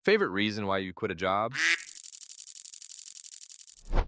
Favorite reason why you quit a job?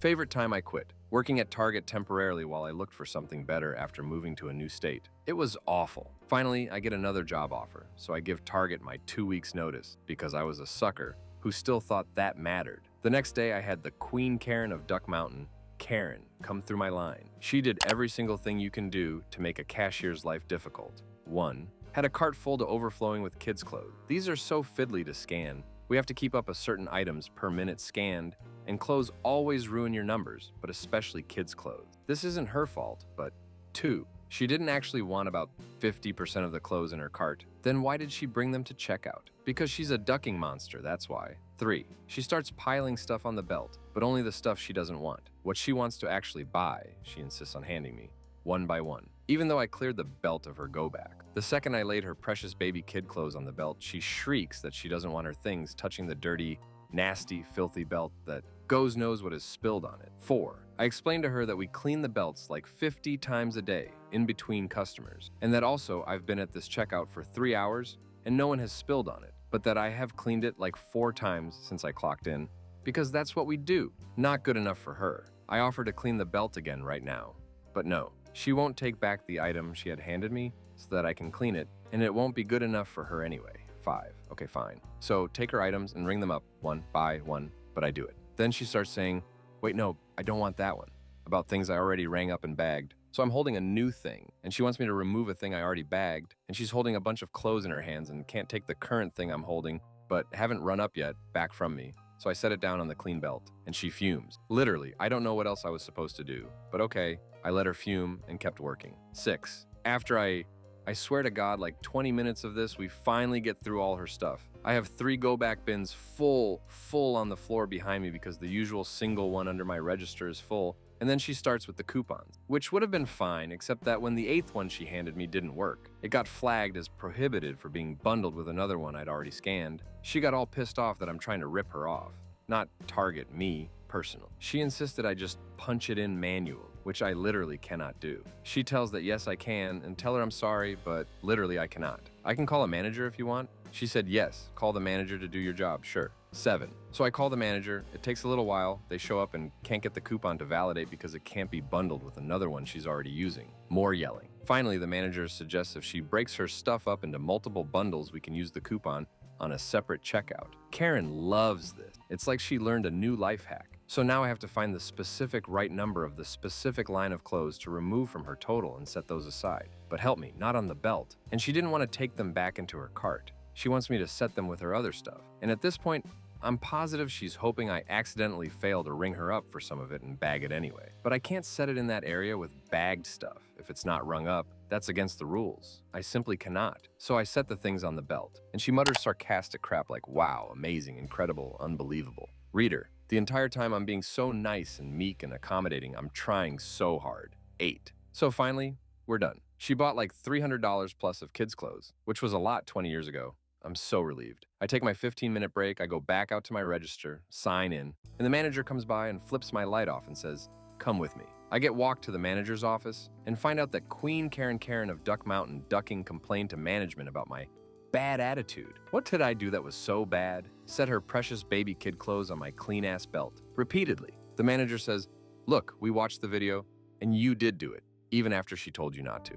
Favorite time I quit. Working at Target temporarily while I looked for something better after moving to a new state. It was awful. Finally, I get another job offer, so I give Target my 2 weeks notice because I was a sucker who still thought that mattered. The next day, I had the Queen Karen of Duck Mountain, Karen, come through my line. She did every single thing you can do to make a cashier's life difficult. 1. Had a cart full to overflowing with kids' clothes. These are so fiddly to scan. We have to keep up a certain items per minute scanned, and clothes always ruin your numbers, but especially kids' clothes. This isn't her fault, but 2. She didn't actually want about 50% of the clothes in her cart. Then why did she bring them to checkout? Because she's a ducking monster, that's why. 3. She starts piling stuff on the belt, but only the stuff she doesn't want. What she wants to actually buy, she insists on handing me, one by one. Even though I cleared the belt of her go-back. The second I laid her precious baby kid clothes on the belt, she shrieks that she doesn't want her things touching the dirty, nasty, filthy belt that goes knows what is spilled on it. 4. I explained to her that we clean the belts like 50 times a day in between customers, and that also I've been at this checkout for 3 hours and no one has spilled on it, but that I have cleaned it like 4 times since I clocked in, because that's what we do. Not good enough for her. I offer to clean the belt again right now, but no. She won't take back the item she had handed me so that I can clean it, and it won't be good enough for her anyway. 5. Okay, fine. So take her items and ring them up one by one, but I do it. Then she starts saying, wait, no, I don't want that one, about things I already rang up and bagged. So I'm holding a new thing, and she wants me to remove a thing I already bagged, and she's holding a bunch of clothes in her hands and can't take the current thing I'm holding, but haven't run up yet, back from me. So I set it down on the clean belt, and she fumes. Literally, I don't know what else I was supposed to do, but okay, I let her fume and kept working. 6. After I swear to God, like 20 minutes of this, we finally get through all her stuff. I have 3 go-back bins full on the floor behind me because the usual single one under my register is full, and then she starts with the coupons, which would have been fine, except that when the 8th one she handed me didn't work. It got flagged as prohibited for being bundled with another one I'd already scanned. She got all pissed off that I'm trying to rip her off. Not target me, personal. She insisted I just punch it in manual, which I literally cannot do. She tells that yes, I can, and tell her I'm sorry, but literally I cannot. I can call a manager if you want. She said yes, call the manager to do your job, sure. 7. So I call the manager, it takes a little while, they show up and can't get the coupon to validate because it can't be bundled with another one she's already using. More yelling. Finally, the manager suggests if she breaks her stuff up into multiple bundles, we can use the coupon on a separate checkout. Karen loves this. It's like she learned a new life hack. So now I have to find the specific right number of the specific line of clothes to remove from her total and set those aside. But help me, not on the belt. And she didn't want to take them back into her cart. She wants me to set them with her other stuff. And at this point, I'm positive she's hoping I accidentally fail to ring her up for some of it and bag it anyway. But I can't set it in that area with bagged stuff. If it's not rung up, that's against the rules. I simply cannot. So I set the things on the belt. And she mutters sarcastic crap like, wow, amazing, incredible, unbelievable. Reader, the entire time I'm being so nice and meek and accommodating, I'm trying so hard. 8. So finally, we're done. She bought like $300 plus of kids' clothes, which was a lot 20 years ago. I'm so relieved. I take my 15-minute break, I go back out to my register, sign in, and the manager comes by and flips my light off and says, come with me. I get walked to the manager's office and find out that Queen Karen of Duck Mountain Ducking complained to management about my bad attitude. What did I do that was so bad? Set her precious baby kid clothes on my clean-ass belt. Repeatedly. The manager says, look, we watched the video, and you did do it, even after she told you not to.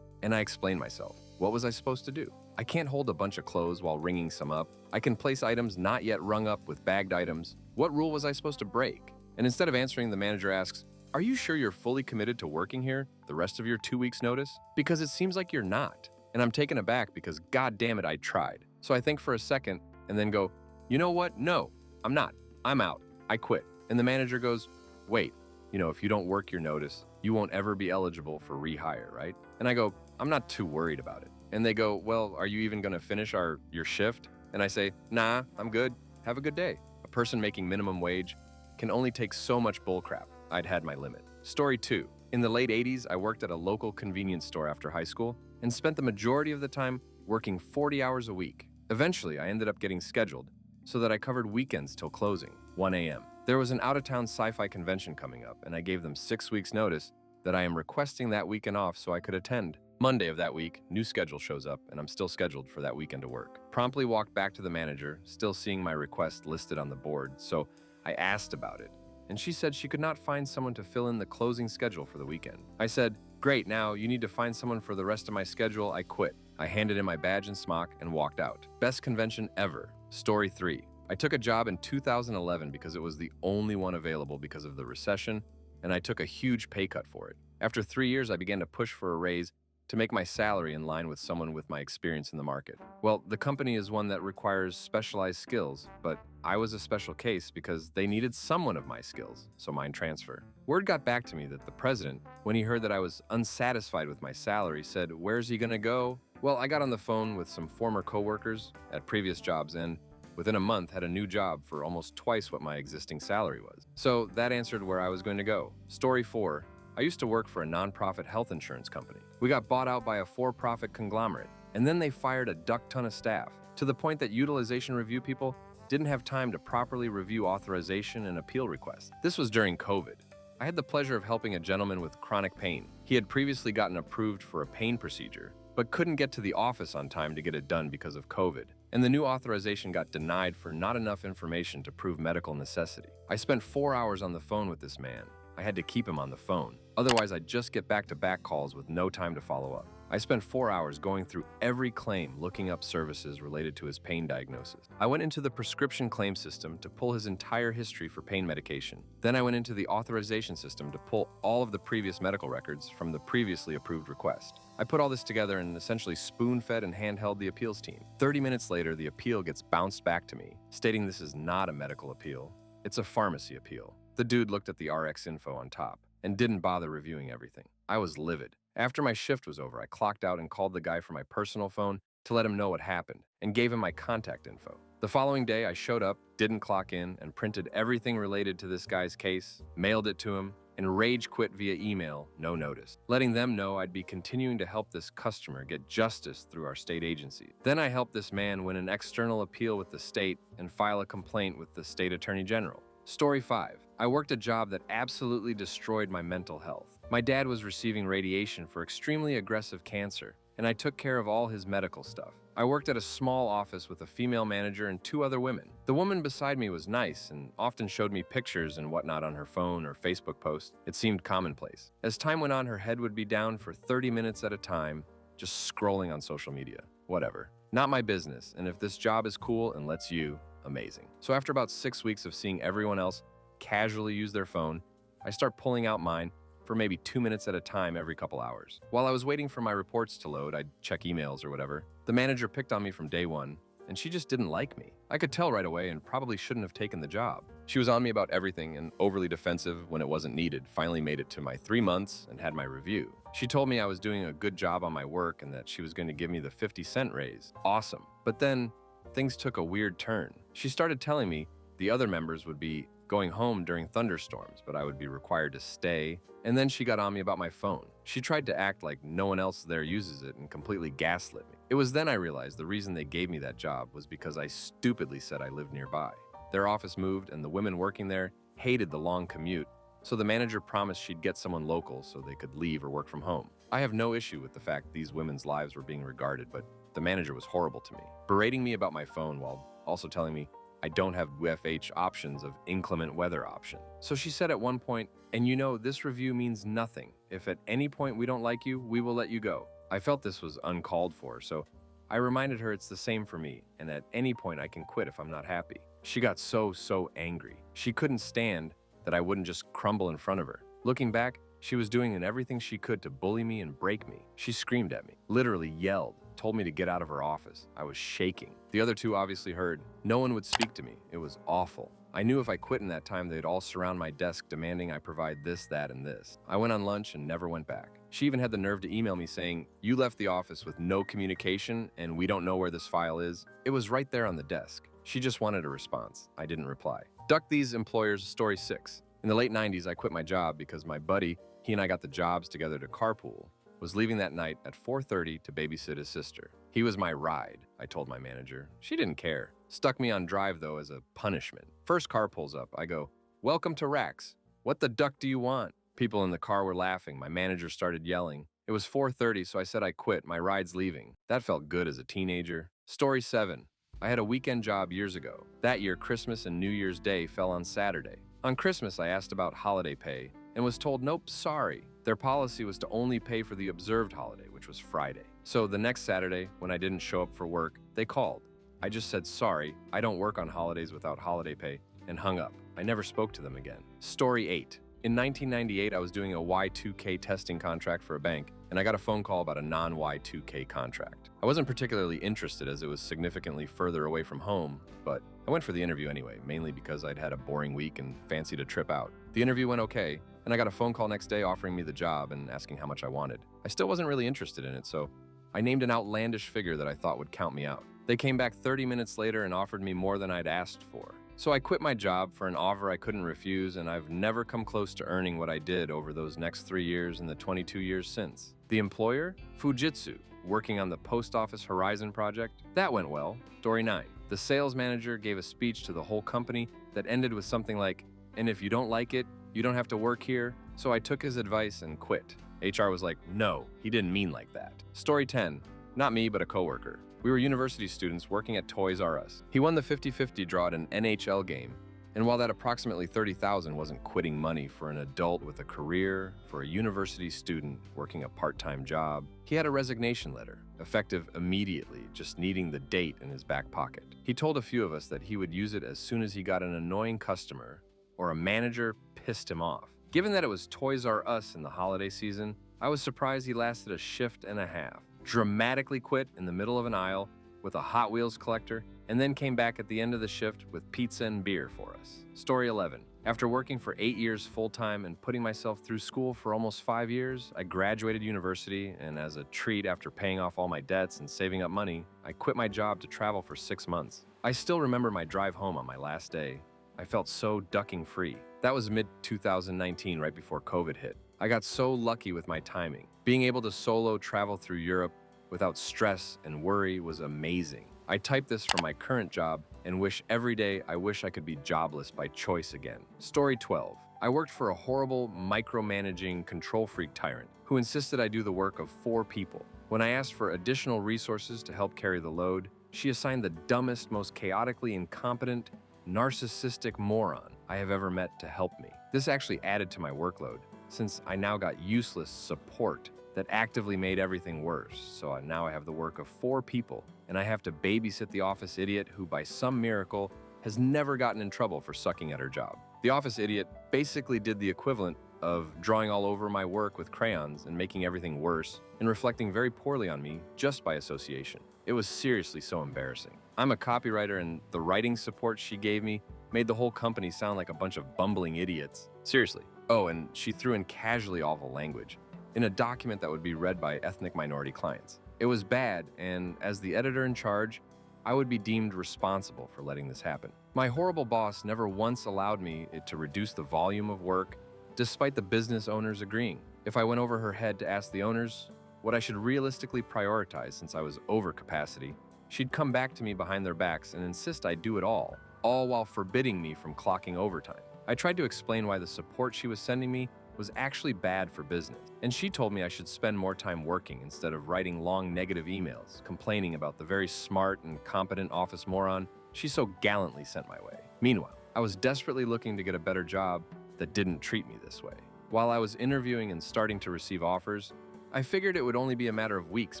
And I explained myself. What was I supposed to do? I can't hold a bunch of clothes while ringing some up. I can place items not yet rung up with bagged items. What rule was I supposed to break? And instead of answering, the manager asks, are you sure you're fully committed to working here the rest of your 2 weeks notice? Because it seems like you're not. And I'm taken aback because god damn it, I tried. So I think for a second and then go, you know what? No, I'm not. I'm out. I quit. And the manager goes, wait, if you don't work your notice, you won't ever be eligible for rehire, right? And I go, I'm not too worried about it. And they go, well, are you even going to finish your shift? And I say, nah, I'm good. Have a good day. A person making minimum wage can only take so much bullcrap. I'd had my limit. Story 2. In the late 80s, I worked at a local convenience store after high school and spent the majority of the time working 40 hours a week. Eventually, I ended up getting scheduled so that I covered weekends till closing, 1 a.m. There was an out-of-town sci-fi convention coming up, and I gave them 6 weeks notice that I am requesting that weekend off so I could attend. Monday of that week, new schedule shows up, and I'm still scheduled for that weekend to work. Promptly walked back to the manager, still seeing my request listed on the board, so I asked about it, and she said she could not find someone to fill in the closing schedule for the weekend. I said, "Great, now you need to find someone for the rest of my schedule." I quit. I handed in my badge and smock and walked out. Best convention ever. Story 3. I took a job in 2011 because it was the only one available because of the recession, and I took a huge pay cut for it. After 3 years, I began to push for a raise to make my salary in line with someone with my experience in the market. Well, the company is one that requires specialized skills, but I was a special case because they needed someone of my skills, so mine transfer. Word got back to me that the president, when he heard that I was unsatisfied with my salary, said, "Where's he gonna go?" Well, I got on the phone with some former coworkers at previous jobs and within a month had a new job for almost twice what my existing salary was. So that answered where I was going to go. Story 4. I used to work for a nonprofit health insurance company. We got bought out by a for-profit conglomerate, and then they fired a duck ton of staff, to the point that utilization review people didn't have time to properly review authorization and appeal requests. This was during COVID. I had the pleasure of helping a gentleman with chronic pain. He had previously gotten approved for a pain procedure, but couldn't get to the office on time to get it done because of COVID. And the new authorization got denied for not enough information to prove medical necessity. I spent 4 hours on the phone with this man. I had to keep him on the phone. Otherwise, I'd just get back-to-back calls with no time to follow up. I spent 4 hours going through every claim, looking up services related to his pain diagnosis. I went into the prescription claim system to pull his entire history for pain medication. Then I went into the authorization system to pull all of the previous medical records from the previously approved request. I put all this together and essentially spoon-fed and handheld the appeals team. 30 minutes later, the appeal gets bounced back to me, stating this is not a medical appeal, it's a pharmacy appeal. The dude looked at the RX info on top and didn't bother reviewing everything. I was livid. After my shift was over, I clocked out and called the guy from my personal phone to let him know what happened and gave him my contact info. The following day, I showed up, didn't clock in, and printed everything related to this guy's case, mailed it to him, and rage quit via email, no notice, letting them know I'd be continuing to help this customer get justice through our state agency. Then I helped this man win an external appeal with the state and file a complaint with the state attorney general. Story 5. I worked a job that absolutely destroyed my mental health. My dad was receiving radiation for extremely aggressive cancer, and I took care of all his medical stuff. I worked at a small office with a female manager and 2 other women. The woman beside me was nice and often showed me pictures and whatnot on her phone or Facebook posts. It seemed commonplace. As time went on, her head would be down for 30 minutes at a time, just scrolling on social media. Whatever. Not my business, and if this job is cool and lets you, amazing. So after about 6 weeks of seeing everyone else casually use their phone, I start pulling out mine for maybe 2 minutes at a time every couple hours. While I was waiting for my reports to load, I'd check emails or whatever. The manager picked on me from day one, and she just didn't like me. I could tell right away and probably shouldn't have taken the job. She was on me about everything and overly defensive when it wasn't needed. Finally made it to my 3 months and had my review. She told me I was doing a good job on my work and that she was going to give me the 50-cent raise. Awesome. But then things took a weird turn. She started telling me the other members would be going home during thunderstorms, but I would be required to stay. And then she got on me about my phone. She tried to act like no one else there uses it and completely gaslit me. It was then I realized the reason they gave me that job was because I stupidly said I lived nearby. Their office moved and the women working there hated the long commute, so the manager promised she'd get someone local so they could leave or work from home. I have no issue with the fact these women's lives were being regarded, but the manager was horrible to me, berating me about my phone while also telling me I don't have UFH options of inclement weather option. So she said at one point, "And you know, this review means nothing. If at any point we don't like you, we will let you go." I felt this was uncalled for, so I reminded her it's the same for me, and at any point I can quit if I'm not happy. She got so angry. She couldn't stand that I wouldn't just crumble in front of her. Looking back, she was doing everything she could to bully me and break me. She screamed at me, literally yelled, told me to get out of her office. I was shaking. The other 2 obviously heard. No one would speak to me. It was awful. I knew if I quit in that time, they'd all surround my desk demanding I provide this, that, and this. I went on lunch and never went back. She even had the nerve to email me saying, "You left the office with no communication and we don't know where this file is." It was right there on the desk. She just wanted a response. I didn't reply. Duck these employers. Story 6. In the late 90s, I quit my job because my buddy, he and I got the jobs together to carpool, was leaving that night at 4:30 to babysit his sister. He was my ride, I told my manager. She didn't care. Stuck me on drive, though, as a punishment. First car pulls up. I go, "Welcome to Rax. What the duck do you want?" People in the car were laughing. My manager started yelling. It was 4:30, so I said I quit. My ride's leaving. That felt good as a teenager. Story 7. I had a weekend job years ago. That year, Christmas and New Year's Day fell on Saturday. On Christmas, I asked about holiday pay and was told, nope, sorry. Their policy was to only pay for the observed holiday, which was Friday. So the next Saturday, when I didn't show up for work, they called. I just said, sorry, I don't work on holidays without holiday pay, and hung up. I never spoke to them again. Story 8. In 1998, I was doing a Y2K testing contract for a bank, and I got a phone call about a non-Y2K contract. I wasn't particularly interested as it was significantly further away from home, but I went for the interview anyway, mainly because I'd had a boring week and fancied a trip out. The interview went okay, and I got a phone call next day offering me the job and asking how much I wanted. I still wasn't really interested in it, so I named an outlandish figure that I thought would count me out. They came back 30 minutes later and offered me more than I'd asked for. So I quit my job for an offer I couldn't refuse, and I've never come close to earning what I did over those next 3 years and the 22 years since. The employer? Fujitsu, working on the Post Office Horizon project. That went well. Story 9. The sales manager gave a speech to the whole company that ended with something like, and if you don't like it, you don't have to work here. So I took his advice and quit. HR was like, no, he didn't mean like that. Story 10. Not me, but a coworker. We were university students working at Toys R Us. He won the 50-50 draw at an NHL game, and while that approximately $30,000 wasn't quitting money for an adult with a career, for a university student working a part-time job, he had a resignation letter, effective immediately, just needing the date in his back pocket. He told a few of us that he would use it as soon as he got an annoying customer or a manager pissed him off. Given that it was Toys R Us in the holiday season, I was surprised he lasted a shift and a half. Dramatically quit in the middle of an aisle with a Hot Wheels collector, and then came back at the end of the shift with pizza and beer for us. Story 11. After working for 8 years full-time and putting myself through school for almost 5 years, I graduated university, and as a treat after paying off all my debts and saving up money, I quit my job to travel for 6 months. I still remember my drive home on my last day. I felt so ducking free. That was mid-2019, right before COVID hit. I got so lucky with my timing. Being able to solo travel through Europe without stress and worry was amazing. I type this from my current job and wish every day I wish I could be jobless by choice again. Story 12. I worked for a horrible, micromanaging, control freak tyrant who insisted I do the work of 4 people. When I asked for additional resources to help carry the load, she assigned the dumbest, most chaotically incompetent, narcissistic moron I have ever met to help me. This actually added to my workload, since I now got useless support that actively made everything worse. So now I have the work of 4 people, and I have to babysit the office idiot who, by some miracle, has never gotten in trouble for sucking at her job. The office idiot basically did the equivalent of drawing all over my work with crayons and making everything worse and reflecting very poorly on me just by association. It was seriously so embarrassing. I'm a copywriter, and the writing support she gave me made the whole company sound like a bunch of bumbling idiots. Seriously. Oh, and she threw in casually awful language in a document that would be read by ethnic minority clients. It was bad, and as the editor in charge, I would be deemed responsible for letting this happen. My horrible boss never once allowed me to reduce the volume of work, despite the business owners agreeing. If I went over her head to ask the owners what I should realistically prioritize since I was over capacity, she'd come back to me behind their backs and insist I do it all while forbidding me from clocking overtime. I tried to explain why the support she was sending me was actually bad for business, and she told me I should spend more time working instead of writing long negative emails, complaining about the very smart and competent office moron she so gallantly sent my way. Meanwhile, I was desperately looking to get a better job that didn't treat me this way. While I was interviewing and starting to receive offers, I figured it would only be a matter of weeks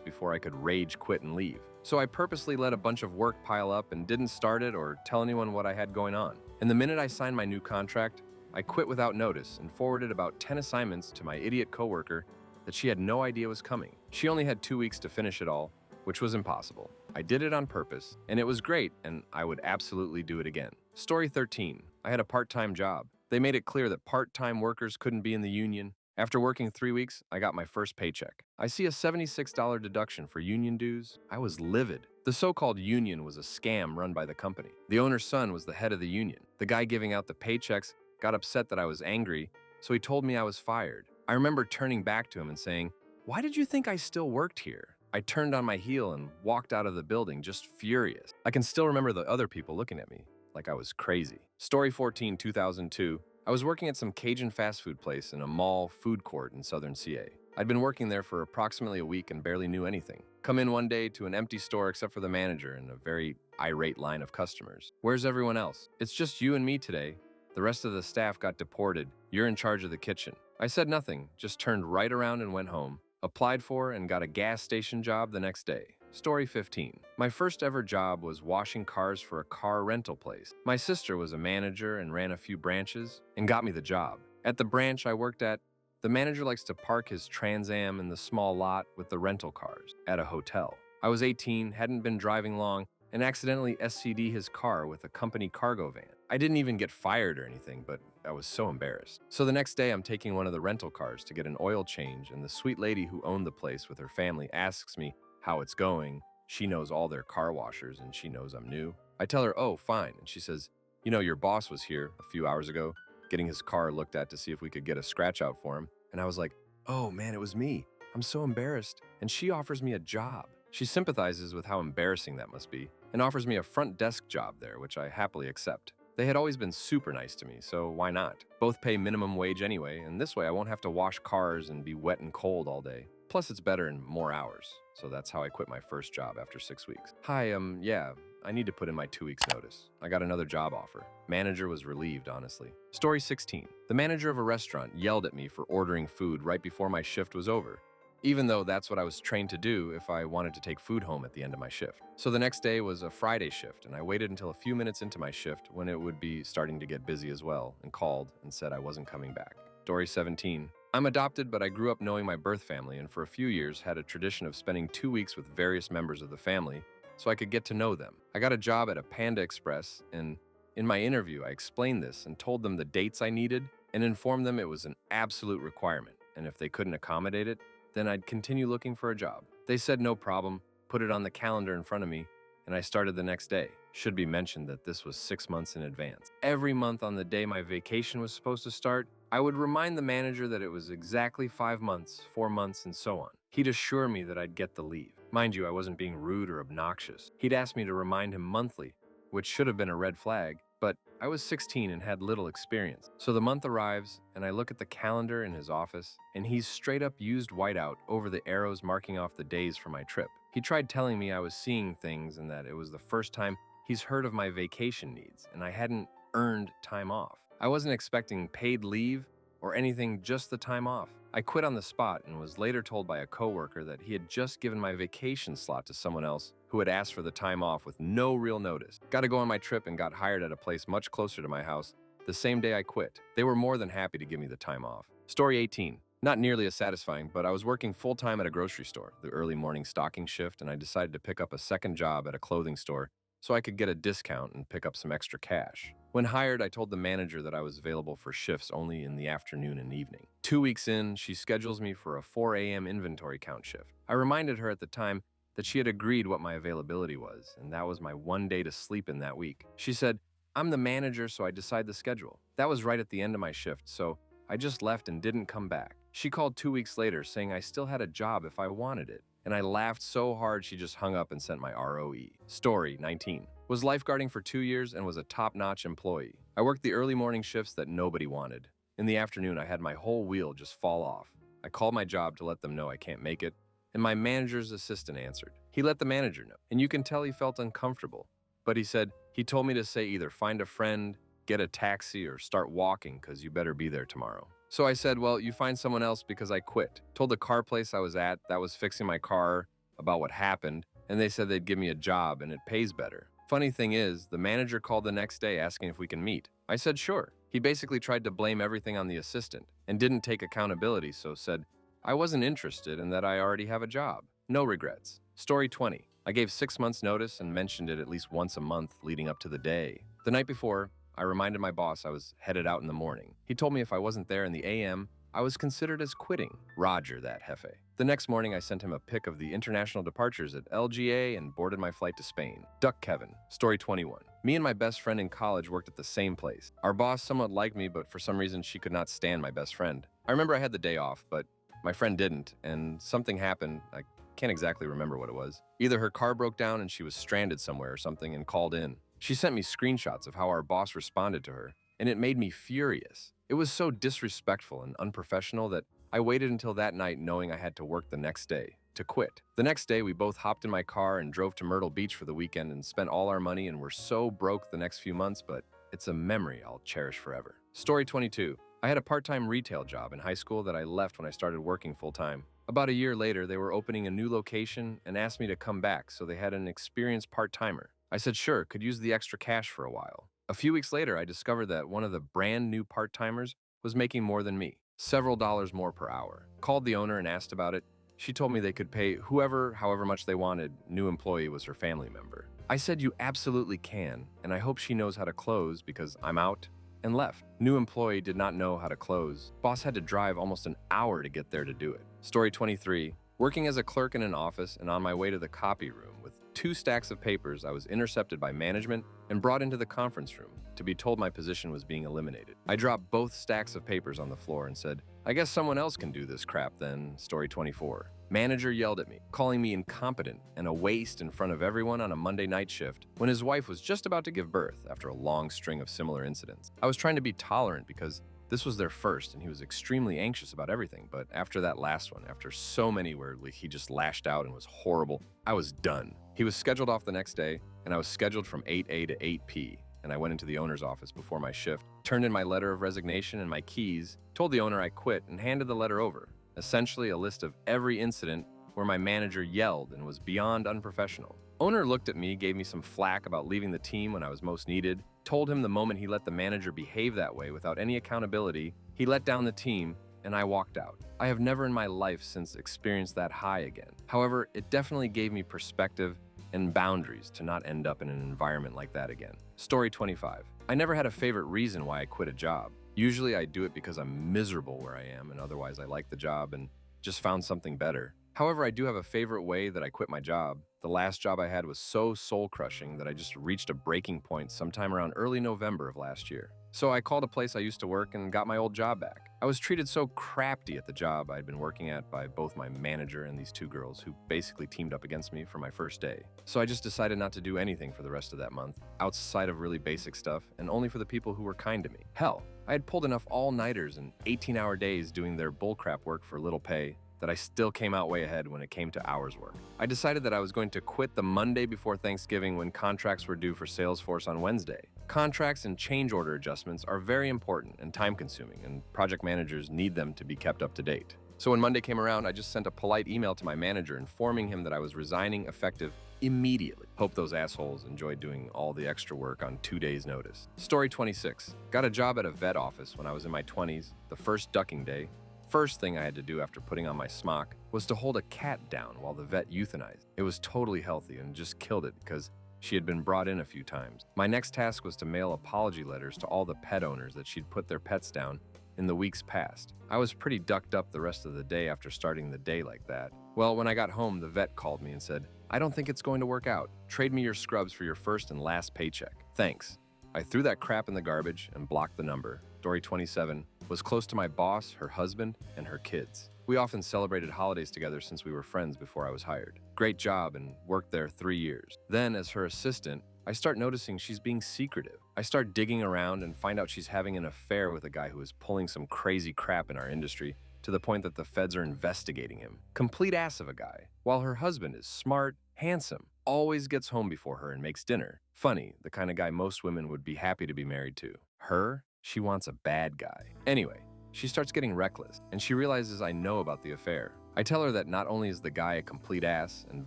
before I could rage quit and leave. So I purposely let a bunch of work pile up and didn't start it or tell anyone what I had going on. And the minute I signed my new contract, I quit without notice and forwarded about 10 assignments to my idiot coworker that she had no idea was coming. She only had 2 weeks to finish it all, which was impossible. I did it on purpose, and it was great, and I would absolutely do it again. Story 13. I had a part-time job. They made it clear that part-time workers couldn't be in the union. After working 3 weeks, I got my first paycheck. I see a $76 deduction for union dues. I was livid. The so-called union was a scam run by the company. The owner's son was the head of the union. The guy giving out the paychecks got upset that I was angry, so he told me I was fired. I remember turning back to him and saying, "Why did you think I still worked here?" I turned on my heel and walked out of the building, just furious. I can still remember the other people looking at me like I was crazy. Story 14, 2002. I was working at some Cajun fast food place in a mall food court in southern CA. I'd been working there for approximately a week and barely knew anything. Come in one day to an empty store except for the manager and a very irate line of customers. Where's everyone else? It's just you and me today. The rest of the staff got deported. You're in charge of the kitchen. I said nothing, just turned right around and went home. Applied for and got a gas station job the next day. Story 15. My first ever job was washing cars for a car rental place. My sister was a manager and ran a few branches and got me the job. At the branch I worked at, the manager likes to park his Trans Am in the small lot with the rental cars at a hotel. I was 18, hadn't been driving long, and accidentally SCD his car with a company cargo van. I didn't even get fired or anything, but I was so embarrassed. So the next day I'm taking one of the rental cars to get an oil change, and the sweet lady who owned the place with her family asks me how it's going. She knows all their car washers and she knows I'm new. I tell her, oh, fine. And she says, you know, your boss was here a few hours ago getting his car looked at to see if we could get a scratch out for him. And I was like, oh man, it was me. I'm so embarrassed. And she offers me a job. She sympathizes with how embarrassing that must be and offers me a front desk job there, which I happily accept. They had always been super nice to me, so why not? Both pay minimum wage anyway, and this way I won't have to wash cars and be wet and cold all day. Plus it's better and more hours. So that's how I quit my first job after 6 weeks. Hi, yeah, I need to put in my 2 weeks notice. I got another job offer. Manager was relieved, honestly. Story 16. The manager of a restaurant yelled at me for ordering food right before my shift was over, even though that's what I was trained to do if I wanted to take food home at the end of my shift. So the next day was a Friday shift, and I waited until a few minutes into my shift when it would be starting to get busy as well, and called and said I wasn't coming back. Story 17. I'm adopted, but I grew up knowing my birth family, and for a few years had a tradition of spending 2 weeks with various members of the family so I could get to know them. I got a job at a Panda Express, and in my interview I explained this and told them the dates I needed and informed them it was an absolute requirement, and if they couldn't accommodate it, then I'd continue looking for a job. They said no problem, put it on the calendar in front of me, and I started the next day. Should be mentioned that this was 6 months in advance. Every month on the day my vacation was supposed to start, I would remind the manager that it was exactly 5 months, 4 months, and so on. He'd assure me that I'd get the leave. Mind you, I wasn't being rude or obnoxious. He'd ask me to remind him monthly, which should have been a red flag, but I was 16 and had little experience. So the month arrives, and I look at the calendar in his office, and he's straight up used whiteout over the arrows marking off the days for my trip. He tried telling me I was seeing things and that it was the first time he's heard of my vacation needs, and I hadn't earned time off. I wasn't expecting paid leave or anything, just the time off. I quit on the spot and was later told by a coworker that he had just given my vacation slot to someone else who had asked for the time off with no real notice. Got to go on my trip and got hired at a place much closer to my house the same day I quit. They were more than happy to give me the time off. Story 18. Not nearly as satisfying, but I was working full-time at a grocery store, the early morning stocking shift, and I decided to pick up a second job at a clothing store so I could get a discount and pick up some extra cash. When hired, I told the manager that I was available for shifts only in the afternoon and evening. 2 weeks in, she schedules me for a 4 a.m. inventory count shift. I reminded her at the time that she had agreed what my availability was, and that was my one day to sleep in that week. She said, I'm the manager, so I decide the schedule. That was right at the end of my shift, so I just left and didn't come back. She called 2 weeks later saying I still had a job if I wanted it, and I laughed so hard she just hung up and sent my ROE. Story 19. Was lifeguarding for 2 years and was a top-notch employee. I worked the early morning shifts that nobody wanted. In the afternoon, I had my whole wheel just fall off. I called my job to let them know I can't make it, and my manager's assistant answered. He let the manager know, and you can tell he felt uncomfortable. But he said, he told me to say either find a friend, get a taxi, or start walking because you better be there tomorrow. So I said, well, you find someone else because I quit. Told the car place I was at that was fixing my car about what happened, and they said they'd give me a job and it pays better. Funny thing is, the manager called the next day asking if we can meet. I said sure. He basically tried to blame everything on the assistant and didn't take accountability, so said I wasn't interested and that I already have a job. No regrets. Story 20. I gave 6 months notice and mentioned it at least once a month leading up to the day. The night before, I reminded my boss I was headed out in the morning. He told me if I wasn't there in the AM, I was considered as quitting. Roger that, Jefe. The next morning, I sent him a pic of the international departures at LGA and boarded my flight to Spain. Duck Kevin. Story 21. Me and my best friend in college worked at the same place. Our boss somewhat liked me, but for some reason she could not stand my best friend. I remember I had the day off, but my friend didn't, and something happened. I can't exactly remember what it was. Either her car broke down and she was stranded somewhere or something and called in. She sent me screenshots of how our boss responded to her, and it made me furious. It was so disrespectful and unprofessional that I waited until that night knowing I had to work the next day, to quit. The next day, we both hopped in my car and drove to Myrtle Beach for the weekend and spent all our money and were so broke the next few months, but it's a memory I'll cherish forever. Story 22. I had a part-time retail job in high school that I left when I started working full-time. About a year later, they were opening a new location and asked me to come back, so they had an experienced part-timer. I said sure, could use the extra cash for a while. A few weeks later, I discovered that one of the brand new part-timers was making more than me, several dollars more per hour. Called the owner and asked about it. She told me they could pay whoever, however much they wanted. New employee was her family member. I said you absolutely can, and I hope she knows how to close because I'm out, and left. New employee did not know how to close. Boss had to drive almost an hour to get there to do it. Story 23. Working as a clerk in an office and on my way to the copy room with 2 stacks of papers, I was intercepted by management and brought into the conference room to be told my position was being eliminated. I dropped both stacks of papers on the floor and said, I guess someone else can do this crap then. Story 24. Manager yelled at me, calling me incompetent and a waste in front of everyone on a Monday night shift when his wife was just about to give birth after a long string of similar incidents. I was trying to be tolerant because this was their first and he was extremely anxious about everything, but after that last one, after so many where he just lashed out and was horrible, I was done. He was scheduled off the next day and I was scheduled from 8 A to 8 P. And I went into the owner's office before my shift, turned in my letter of resignation and my keys, told the owner I quit, and handed the letter over. Essentially a list of every incident where my manager yelled and was beyond unprofessional. Owner looked at me, gave me some flack about leaving the team when I was most needed, told him the moment he let the manager behave that way without any accountability, he let down the team, and I walked out. I have never in my life since experienced that high again. However, it definitely gave me perspective and boundaries to not end up in an environment like that again. Story 25. I never had a favorite reason why I quit a job. Usually I do it because I'm miserable where I am and otherwise I like the job and just found something better. However, I do have a favorite way that I quit my job. The last job I had was so soul-crushing that I just reached a breaking point sometime around early November of last year. So I called a place I used to work and got my old job back. I was treated so crappy at the job I'd been working at by both my manager and these 2 girls who basically teamed up against me for my first day. So I just decided not to do anything for the rest of that month, outside of really basic stuff, and only for the people who were kind to me. Hell, I had pulled enough all-nighters and 18-hour days doing their bullcrap work for little pay that I still came out way ahead when it came to hours work. I decided that I was going to quit the Monday before Thanksgiving when contracts were due for Salesforce on Wednesday. Contracts and change order adjustments are very important and time-consuming, and project managers need them to be kept up to date. So when Monday came around, I just sent a polite email to my manager informing him that I was resigning effective immediately. Hope those assholes enjoyed doing all the extra work on 2 days' notice. Story 26. Got a job at a vet office when I was in my 20s, the first ducking day. First thing I had to do after putting on my smock was to hold a cat down while the vet euthanized. It was totally healthy and just killed it because she had been brought in a few times. My next task was to mail apology letters to all the pet owners that she'd put their pets down in the weeks past. I was pretty ducked up the rest of the day after starting the day like that. Well, when I got home, the vet called me and said, I don't think it's going to work out. Trade me your scrubs for your first and last paycheck. Thanks. I threw that crap in the garbage and blocked the number. Story 27 was close to my boss, her husband, and her kids. We often celebrated holidays together since we were friends before I was hired. Great job and worked there 3 years. Then, as her assistant, I start noticing she's being secretive. I start digging around and find out she's having an affair with a guy who is pulling some crazy crap in our industry to the point that the feds are investigating him. Complete ass of a guy. While her husband is smart, handsome, always gets home before her and makes dinner. Funny, the kind of guy most women would be happy to be married to. Her, she wants a bad guy. Anyway, she starts getting reckless, and she realizes I know about the affair. I tell her that not only is the guy a complete ass and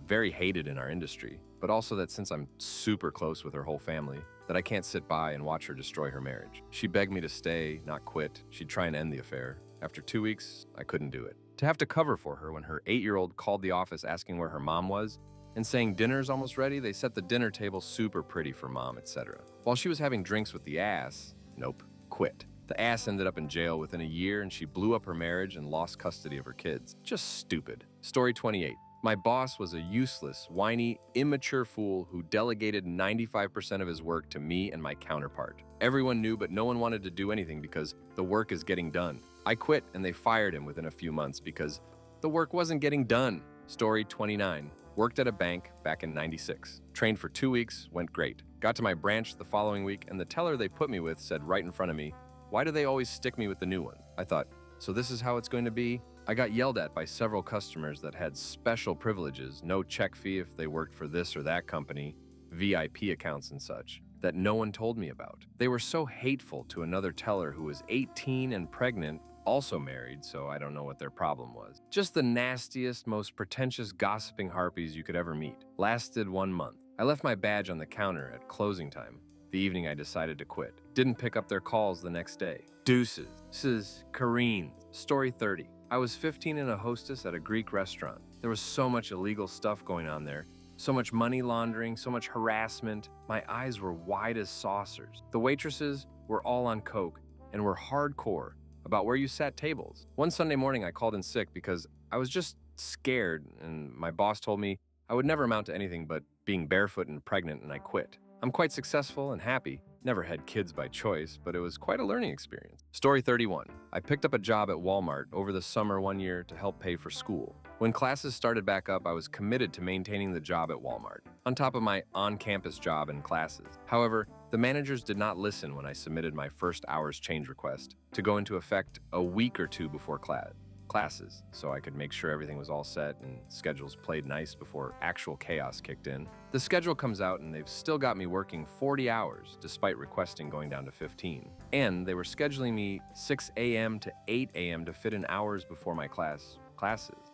very hated in our industry, but also that since I'm super close with her whole family, that I can't sit by and watch her destroy her marriage. She begged me to stay, not quit. She'd try and end the affair. After 2 weeks, I couldn't do it. To have to cover for her when her 8-year-old called the office asking where her mom was and saying dinner's almost ready, they set the dinner table super pretty for mom, etc. While she was having drinks with the ass, nope, quit. The ass ended up in jail within a year and she blew up her marriage and lost custody of her kids. Just stupid. Story 28. My boss was a useless, whiny, immature fool who delegated 95% of his work to me and my counterpart. Everyone knew, but no one wanted to do anything because the work is getting done. I quit and they fired him within a few months because the work wasn't getting done. Story 29. Worked at a bank back in '96. Trained for 2 weeks, went great. Got to my branch the following week and the teller they put me with said right in front of me, "Why do they always stick me with the new one?" I thought, so this is how it's going to be? I got yelled at by several customers that had special privileges, no check fee if they worked for this or that company, VIP accounts and such, that no one told me about. They were so hateful to another teller who was 18 and pregnant, also married, so I don't know what their problem was. Just the nastiest, most pretentious gossiping harpies you could ever meet. Lasted 1 month. I left my badge on the counter at closing time. The evening I decided to quit. Didn't pick up their calls the next day. Deuces. This is Kareen. Story 30. I was 15 and a hostess at a Greek restaurant. There was so much illegal stuff going on there. So much money laundering, so much harassment. My eyes were wide as saucers. The waitresses were all on coke and were hardcore about where you sat tables. One Sunday morning I called in sick because I was just scared, and my boss told me I would never amount to anything but being barefoot and pregnant, and I quit. I'm quite successful and happy. Never had kids by choice, but it was quite a learning experience. Story 31. I picked up a job at Walmart over the summer 1 year to help pay for school. When classes started back up, I was committed to maintaining the job at Walmart, on top of my on-campus job and classes. However, the managers did not listen when I submitted my first hour's change request to go into effect a week or two before classes, so I could make sure everything was all set and schedules played nice before actual chaos kicked in. The schedule comes out and they've still got me working 40 hours despite requesting going down to 15. And they were scheduling me 6 a.m. to 8 a.m. to fit in hours before my classes.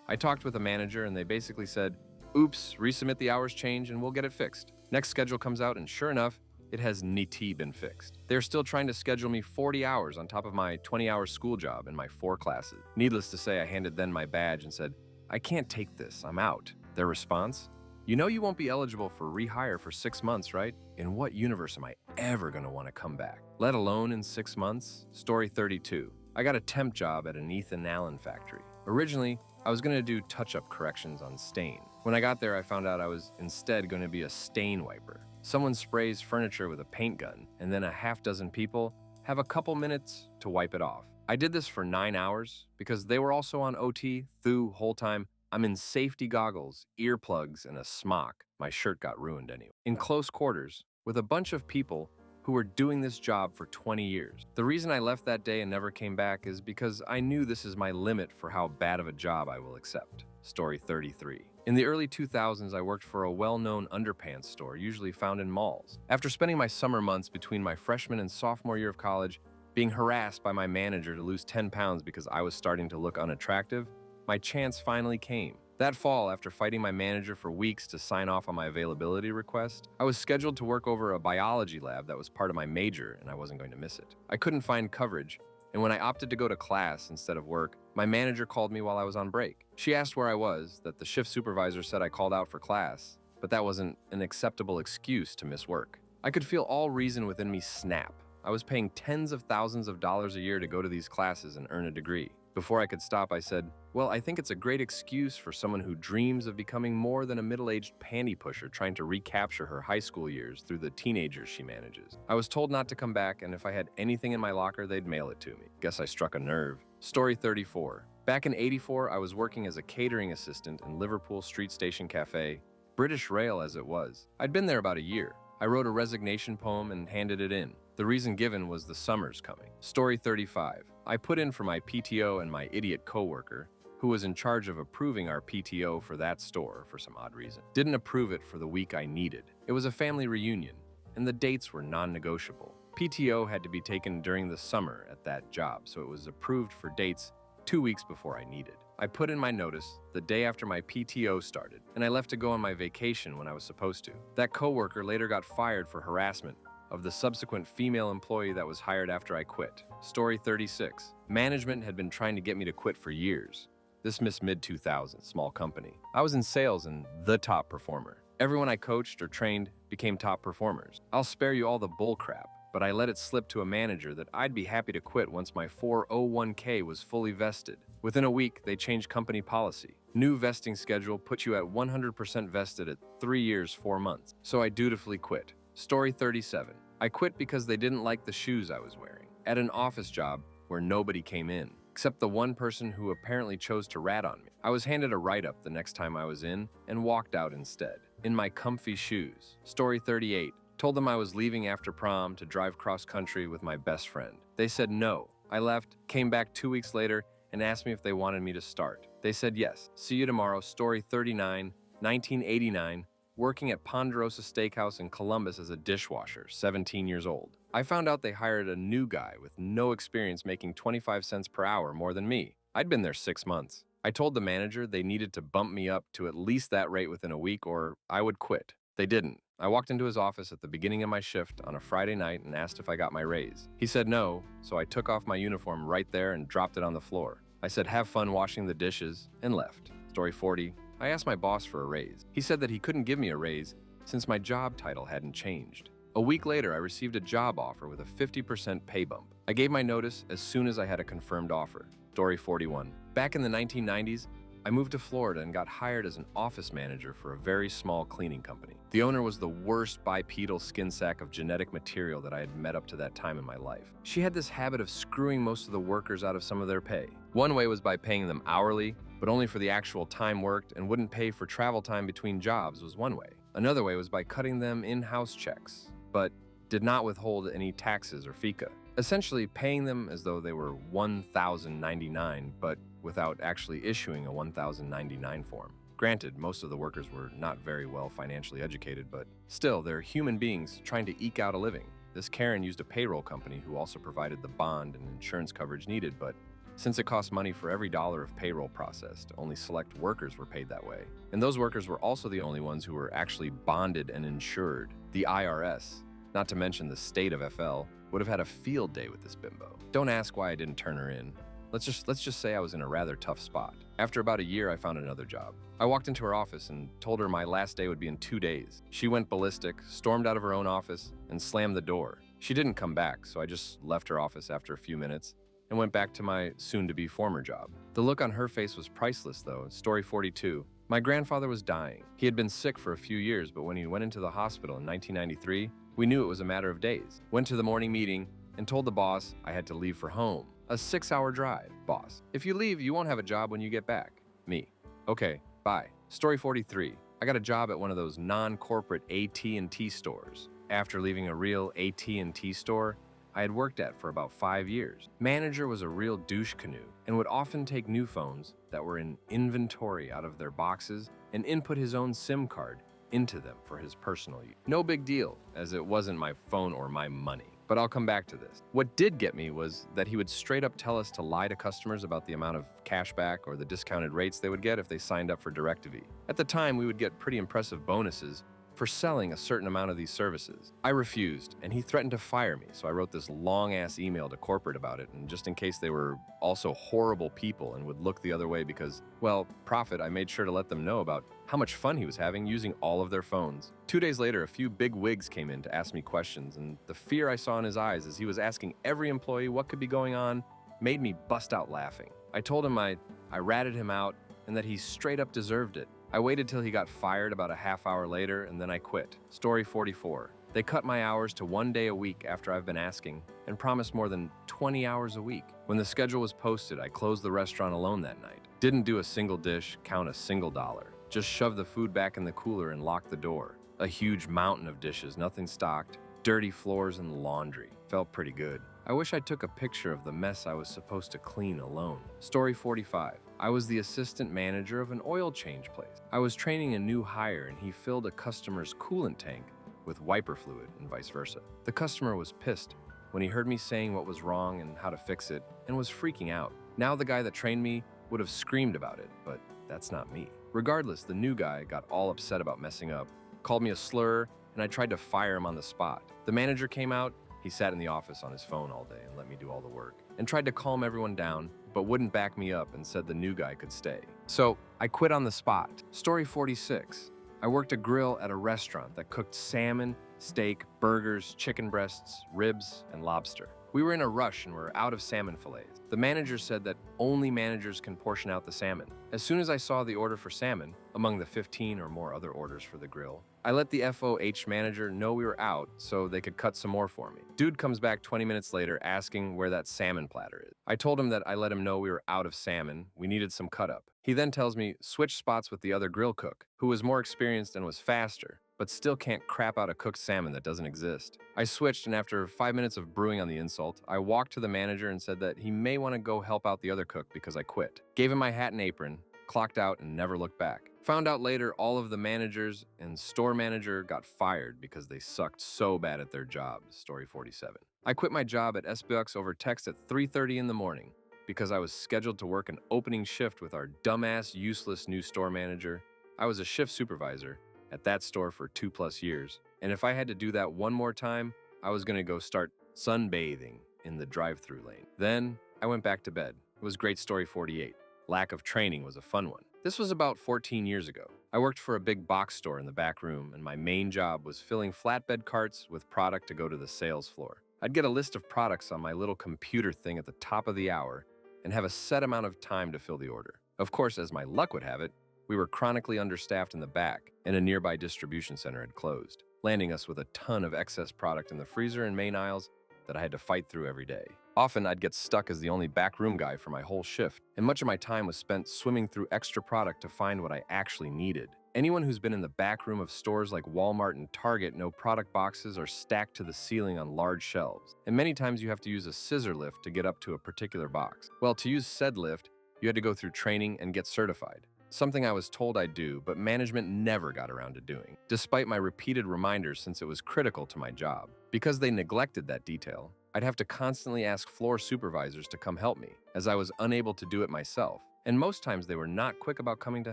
I talked with a manager and they basically said, "Oops, resubmit the hours change and we'll get it fixed." Next schedule comes out and sure enough, it has been fixed. They're still trying to schedule me 40 hours on top of my 20-hour school job and my 4 classes. Needless to say, I handed them my badge and said, "I can't take this, I'm out." Their response? "You know you won't be eligible for rehire for 6 months, right? In what universe am I ever gonna wanna come back? Let alone in 6 months? Story 32. I got a temp job at an Ethan Allen factory. Originally, I was gonna do touch-up corrections on stain. When I got there, I found out I was instead gonna be a stain wiper. Someone sprays furniture with a paint gun, and then a half dozen people have a couple minutes to wipe it off. I did this for 9 hours because they were also on OT through whole time. I'm in safety goggles, earplugs, and a smock. My shirt got ruined anyway. In close quarters, with a bunch of people who were doing this job for 20 years. The reason I left that day and never came back is because I knew this is my limit for how bad of a job I will accept. Story 33. In the early 2000s, I worked for a well-known underpants store, usually found in malls. After spending my summer months between my freshman and sophomore year of college, being harassed by my manager to lose 10 pounds because I was starting to look unattractive, my chance finally came. That fall, after fighting my manager for weeks to sign off on my availability request, I was scheduled to work over a biology lab that was part of my major, and I wasn't going to miss it. I couldn't find coverage, and when I opted to go to class instead of work, my manager called me while I was on break. She asked where I was, that the shift supervisor said I called out for class, but that wasn't an acceptable excuse to miss work. I could feel all reason within me snap. I was paying tens of thousands of dollars a year to go to these classes and earn a degree. Before I could stop, I said, "Well, I think it's a great excuse for someone who dreams of becoming more than a middle-aged panty pusher trying to recapture her high school years through the teenagers she manages." I was told not to come back, and if I had anything in my locker, they'd mail it to me. Guess I struck a nerve. Story 34. Back in '84, I was working as a catering assistant in Liverpool Street Station Cafe, British Rail as it was. I'd been there about a year. I wrote a resignation poem and handed it in. The reason given was the summer's coming. Story 35. I put in for my PTO and my idiot coworker, who was in charge of approving our PTO for that store for some odd reason, didn't approve it for the week I needed. It was a family reunion, and the dates were non-negotiable. PTO had to be taken during the summer at that job, so it was approved for dates 2 weeks before I needed. I put in my notice the day after my PTO started, and I left to go on my vacation when I was supposed to. That coworker later got fired for harassment of the subsequent female employee that was hired after I quit. Story 36. Management had been trying to get me to quit for years. This missed mid-2000s, small company. I was in sales and the top performer. Everyone I coached or trained became top performers. I'll spare you all the bull crap, but I let it slip to a manager that I'd be happy to quit once my 401k was fully vested. Within a week, they changed company policy. New vesting schedule put you at 100% vested at 3 years, 4 months. So I dutifully quit. Story 37. I quit because they didn't like the shoes I was wearing. At an office job where nobody came in, except the one person who apparently chose to rat on me. I was handed a write-up the next time I was in and walked out instead, in my comfy shoes. Story 38. Told them I was leaving after prom to drive cross-country with my best friend. They said no. I left, came back 2 weeks later, and asked me if they wanted me to start. They said yes. See you tomorrow, story 39, 1989, working at Ponderosa Steakhouse in Columbus as a dishwasher, 17 years old. I found out they hired a new guy with no experience making 25 cents per hour more than me. I'd been there 6 months. I told the manager they needed to bump me up to at least that rate within a week or I would quit. They didn't. I walked into his office at the beginning of my shift on a Friday night and asked if I got my raise. He said no, so I took off my uniform right there and dropped it on the floor. I said have fun washing the dishes and left. Story 40. I asked my boss for a raise. He said that he couldn't give me a raise since my job title hadn't changed. A week later, I received a job offer with a 50% pay bump. I gave my notice as soon as I had a confirmed offer. Story 41. Back in the 1990s, I moved to Florida and got hired as an office manager for a very small cleaning company. The owner was the worst bipedal skin sack of genetic material that I had met up to that time in my life. She had this habit of screwing most of the workers out of some of their pay. One way was by paying them hourly, but only for the actual time worked, and wouldn't pay for travel time between jobs was one way. Another way was by cutting them in-house checks, but did not withhold any taxes or FICA. Essentially paying them as though they were $1,099, but without actually issuing a $1,099 form. Granted, most of the workers were not very well financially educated, but still, they're human beings trying to eke out a living. This Karen used a payroll company who also provided the bond and insurance coverage needed, but since it cost money for every dollar of payroll processed, only select workers were paid that way. And those workers were also the only ones who were actually bonded and insured. The IRS, not to mention the state of FL, would have had a field day with this bimbo. Don't ask why I didn't turn her in. Let's just say I was in a rather tough spot. After about a year, I found another job. I walked into her office and told her my last day would be in 2 days. She went ballistic, stormed out of her own office, and slammed the door. She didn't come back, so I just left her office after a few minutes and went back to my soon-to-be former job. The look on her face was priceless, though. Story 42. My grandfather was dying. He had been sick for a few years, but when he went into the hospital in 1993, we knew it was a matter of days. Went to the morning meeting and told the boss I had to leave for home. A 6-hour drive. Boss, if you leave, you won't have a job when you get back. Me. Okay, bye. Story 43. I got a job at one of those non-corporate AT&T stores. After leaving a real AT&T store I had worked at for about 5 years. Manager was a real douche canoe and would often take new phones that were in inventory out of their boxes and input his own SIM card into them for his personal use. No big deal, as it wasn't my phone or my money. But I'll come back to this. What did get me was that he would straight up tell us to lie to customers about the amount of cash back or the discounted rates they would get if they signed up for DirecTV. At the time, we would get pretty impressive bonuses for selling a certain amount of these services. I refused, and he threatened to fire me, so I wrote this long-ass email to corporate about it, and just in case they were also horrible people and would look the other way because, well, profit, I made sure to let them know about how much fun he was having using all of their phones. 2 days later, a few big wigs came in to ask me questions, and the fear I saw in his eyes as he was asking every employee what could be going on made me bust out laughing. I told him I ratted him out and that he straight up deserved it. I waited till he got fired about a half hour later, and then I quit. Story 44. They cut my hours to 1 day a week after I've been asking, and promised more than 20 hours a week. When the schedule was posted, I closed the restaurant alone that night. Didn't do a single dish, count a single dollar. Just shoved the food back in the cooler and locked the door. A huge mountain of dishes, nothing stocked, dirty floors and laundry. Felt pretty good. I wish I took a picture of the mess I was supposed to clean alone. Story 45. I was the assistant manager of an oil change place. I was training a new hire and he filled a customer's coolant tank with wiper fluid and vice versa. The customer was pissed when he heard me saying what was wrong and how to fix it and was freaking out. Now the guy that trained me would have screamed about it, but that's not me. Regardless, the new guy got all upset about messing up, called me a slur, and I tried to fire him on the spot. The manager came out. He sat in the office on his phone all day and let me do all the work, and tried to calm everyone down, but wouldn't back me up and said the new guy could stay. So I quit on the spot. Story 46. I worked a grill at a restaurant that cooked salmon, steak, burgers, chicken breasts, ribs, and lobster. We were in a rush and were out of salmon fillets. The manager said that only managers can portion out the salmon. As soon as I saw the order for salmon, among the 15 or more other orders for the grill, I let the FOH manager know we were out so they could cut some more for me. Dude comes back 20 minutes later asking where that salmon platter is. I told him that I let him know we were out of salmon, we needed some cut up. He then tells me switch spots with the other grill cook, who was more experienced and was faster. but still can't crap out a cooked salmon that doesn't exist. I switched, and after 5 minutes of brewing on the insult, I walked to the manager and said that he may want to go help out the other cook because I quit. Gave him my hat and apron, clocked out, and never looked back. Found out later all of the managers and store manager got fired because they sucked so bad at their jobs. Story 47. I quit my job at SBX over text at 3:30 in the morning because I was scheduled to work an opening shift with our dumbass, useless new store manager. I was a shift supervisor at that store for 2+ years, and if I had to do that one more time, I was going to go start sunbathing in the drive-thru lane. Then I went back to bed. It was great. Story 48. Lack of training was a fun one. This was about 14 years ago. I worked for a big box store in the back room, and my main job was filling flatbed carts with product to go to the sales floor. I'd get a list of products on my little computer thing at the top of the hour and have a set amount of time to fill the order. Of course, as my luck would have it, we were chronically understaffed in the back, and a nearby distribution center had closed, landing us with a ton of excess product in the freezer and main aisles that I had to fight through every day. Often, I'd get stuck as the only backroom guy for my whole shift, and much of my time was spent swimming through extra product to find what I actually needed. Anyone who's been in the back room of stores like Walmart and Target know product boxes are stacked to the ceiling on large shelves, and many times you have to use a scissor lift to get up to a particular box. Well, to use said lift, you had to go through training and get certified. Something I was told I'd do, but management never got around to doing, despite my repeated reminders since it was critical to my job. Because they neglected that detail, I'd have to constantly ask floor supervisors to come help me, as I was unable to do it myself, and most times they were not quick about coming to